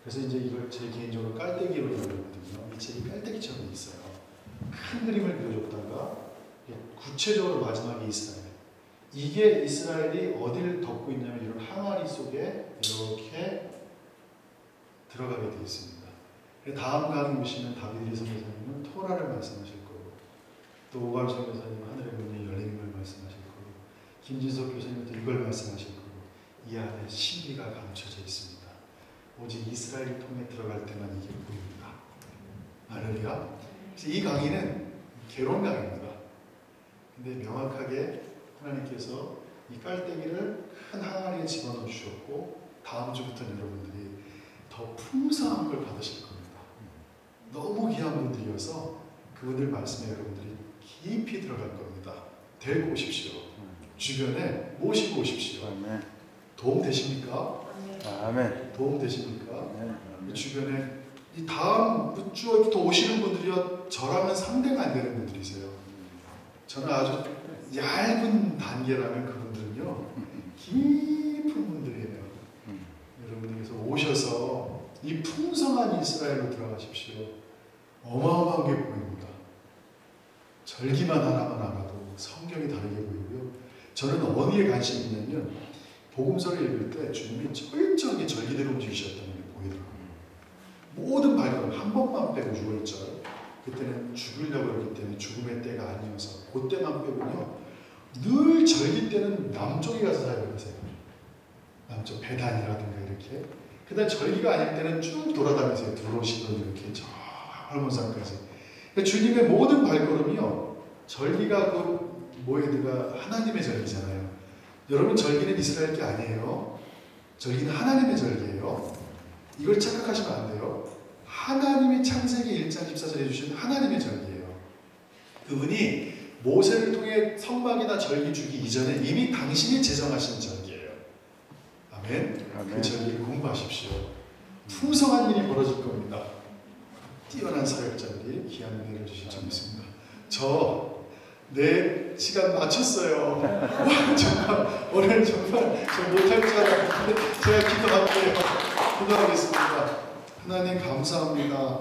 그래서 이제 이걸 제 개인적으로 깔때기로 이루거든요. 이 책이 깔때기처럼 있어요. 큰 그림을 그려줬다가 구체적으로 마지막에 이스라엘. 이게 이스라엘이 어디를 덮고 있냐면 이런 항아리 속에 이렇게 들어가게 되어 있습니다. 다음 강의 보시면 다비드 선교사님은 토라를 말씀하실 거고 또 오갈 선교사님은 하늘의 문이 열리는 걸 말씀하실 거고 김진석 교수님은 또 이걸 말씀하실 거고 이 안에 신비가 감춰져 있습니다. 오직 이스라엘을 통해 들어갈 때만 이게 보입니다. 할렐루야. 이 강의는 개론 강의입니다. 근데 명확하게 하나님께서 이 깔때기를 큰 항아리에 집어넣어 주셨고 다음 주부터는 여러분들이 더 풍성한 걸 받으실 겁니다. 너무 귀한 분들이어서 그분들 말씀에 여러분들이 깊이 들어갈 겁니다. 데리고 오십시오. 주변에 모시고 오십시오. 아멘. 도움 되십니까? 아멘. 도움 되십니까? 아멘. 주변에 이 다음 주에 또 오시는 분들이요 저랑은 상대가 안 되는 분들이세요. 저는 아주 얇은 단계라면 그분들은요 깊은 분들이에요. 여러분들께서 오셔서 이 풍성한 이스라엘로 들어가십시오. 어마어마한 게 보입니다. 절기만 하나만 알아도 성경이 다르게 보이고요. 저는 어디에 관심이 있냐면 복음서를 읽을 때 주님이 철저하게 절기대로 움직이셨다는 게 보이더라고요. 모든 발걸음 한 번만 빼고 6월절 그때는 죽으려고 그러기 때문에 죽음의 때가 아니어서 그때만 빼고요 늘 절기 때는 남쪽에 가서 살고 계세요. 남쪽 배단이라든가 이렇게. 그 다음 절기가 아닐 때는 쭉 돌아다니세요. 들어오시던 이렇게 저 할몬산까지. 그러니까 주님의 모든 발걸음이요 절기가 그 모에드가 하나님의 절기잖아요. 여러분 절기는 이스라엘 게 아니에요. 절기는 하나님의 절기예요. 이걸 착각하시면 안 돼요. 하나님이 창세기 1장 14절에 주신 하나님의 절기예요. 그분이 모세를 통해 성막이나 절기 주기 이전에 이미 당신이 제정하신 절기예요. 아멘. 아멘. 그 절기를 공부하십시오. 풍성한 일이 벌어질 겁니다. 뛰어난 사역자들이 귀한 은혜를 주실 줄 믿습니다. 내 시간 맞췄어요. 정말 오늘 정말 저 못할 줄 알았는데 제가 기도할게요. 기도하겠습니다. 하나님 감사합니다.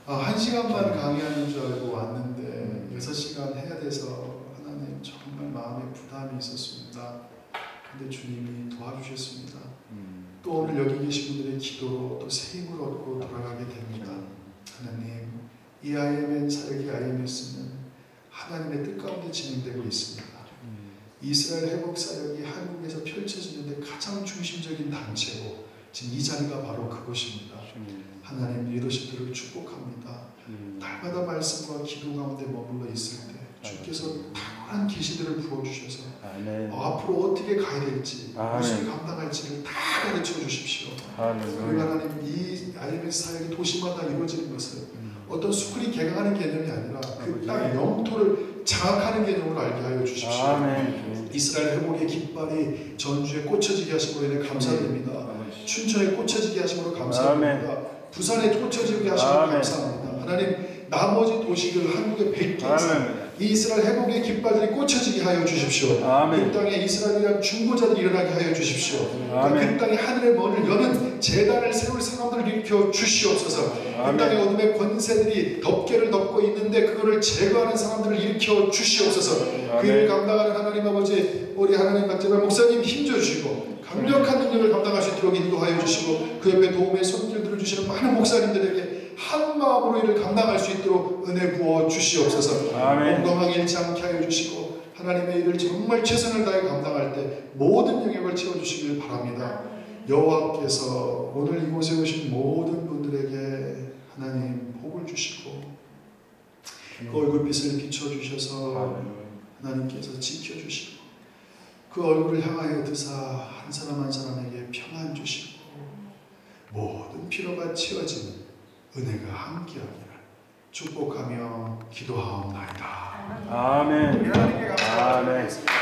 1시간만 강의하는 줄 알고 왔는데 6시간 해야 돼서 하나님 정말 마음에 부담이 있었습니다. 근데 주님이 도와주셨습니다. 또 오늘 여기 계신 분들의 기도로 또 새 힘을 얻고 돌아가게 됩니다. 하나님 이 IMN 사역이 IMS는 하나님의 뜻 가운데 진행되고 있습니다. 이스라엘 회복 사역이 한국에서 펼쳐지는데 가장 중심적인 단체고 지금 이 자리가 바로 그곳입니다. 하나님 리더십들을 축복합니다. 날마다 말씀과 기도 가운데 머물러 있을 때 주께서 탁월한 계시들을 부어주셔서 앞으로 어떻게 가야 될지 무엇을 감당할지를 다 가르쳐 주십시오. 그리고 하나님 이 IMS 사역이 도시마다 이루어지는 것은 어떤 스쿨이 개강하는 개념이 아니라 그 땅 영토를 장악하는 개념으로 알게 하여 주십시오. 이스라엘 회복의 깃발이 전주에 꽂혀지게 하심으로 인해 감사드립니다. 춘천에 꽂혀지게 하심으로 감사드립니다. 부산에 꽂혀지게 하심으로 감사합니다. 하나님 나머지 도시들 한국의 100개 이 이스라엘 회복의 깃발들이 꽂혀지게 하여 주십시오. 그 땅에 이스라엘이란 중보자들이 일어나게 하여 주십시오. 그 땅에 하늘의 문을 여는 제단을 세울 사람들을 일으켜 주시옵소서. 그 땅에 어둠의 권세들이 덮개를 덮고 있는데 그거를 제거하는 사람들을 일으켜 주시옵소서. 그 일을 감당하는 하나님 아버지 우리 하나님 제발 목사님 힘줘주시고 강력한 능력을 감당할 수 있도록 인도하여 주시고 그 옆에 도움의 손길 들어주시는 많은 목사님들에게 한 마음으로 이를 감당할 수 있도록 은혜 부어 주시옵소서. 건강하게 잃지 않게 하여 주시고 하나님의 일을 정말 최선을 다해 감당할 때 모든 영역을 채워주시길 바랍니다. 여호와께서 오늘 이곳에 오신 모든 분들에게 하나님 복을 주시고 그 얼굴빛을 비춰주셔서 하나님께서 지켜주시고 그 얼굴을 향하여 드사 한 사람 한 사람에게 평안 주시고 모든 필요가 채워지는 은혜가 함께하기를 축복하며 기도하옵나이다. 아멘. 하나님께 감사합니다.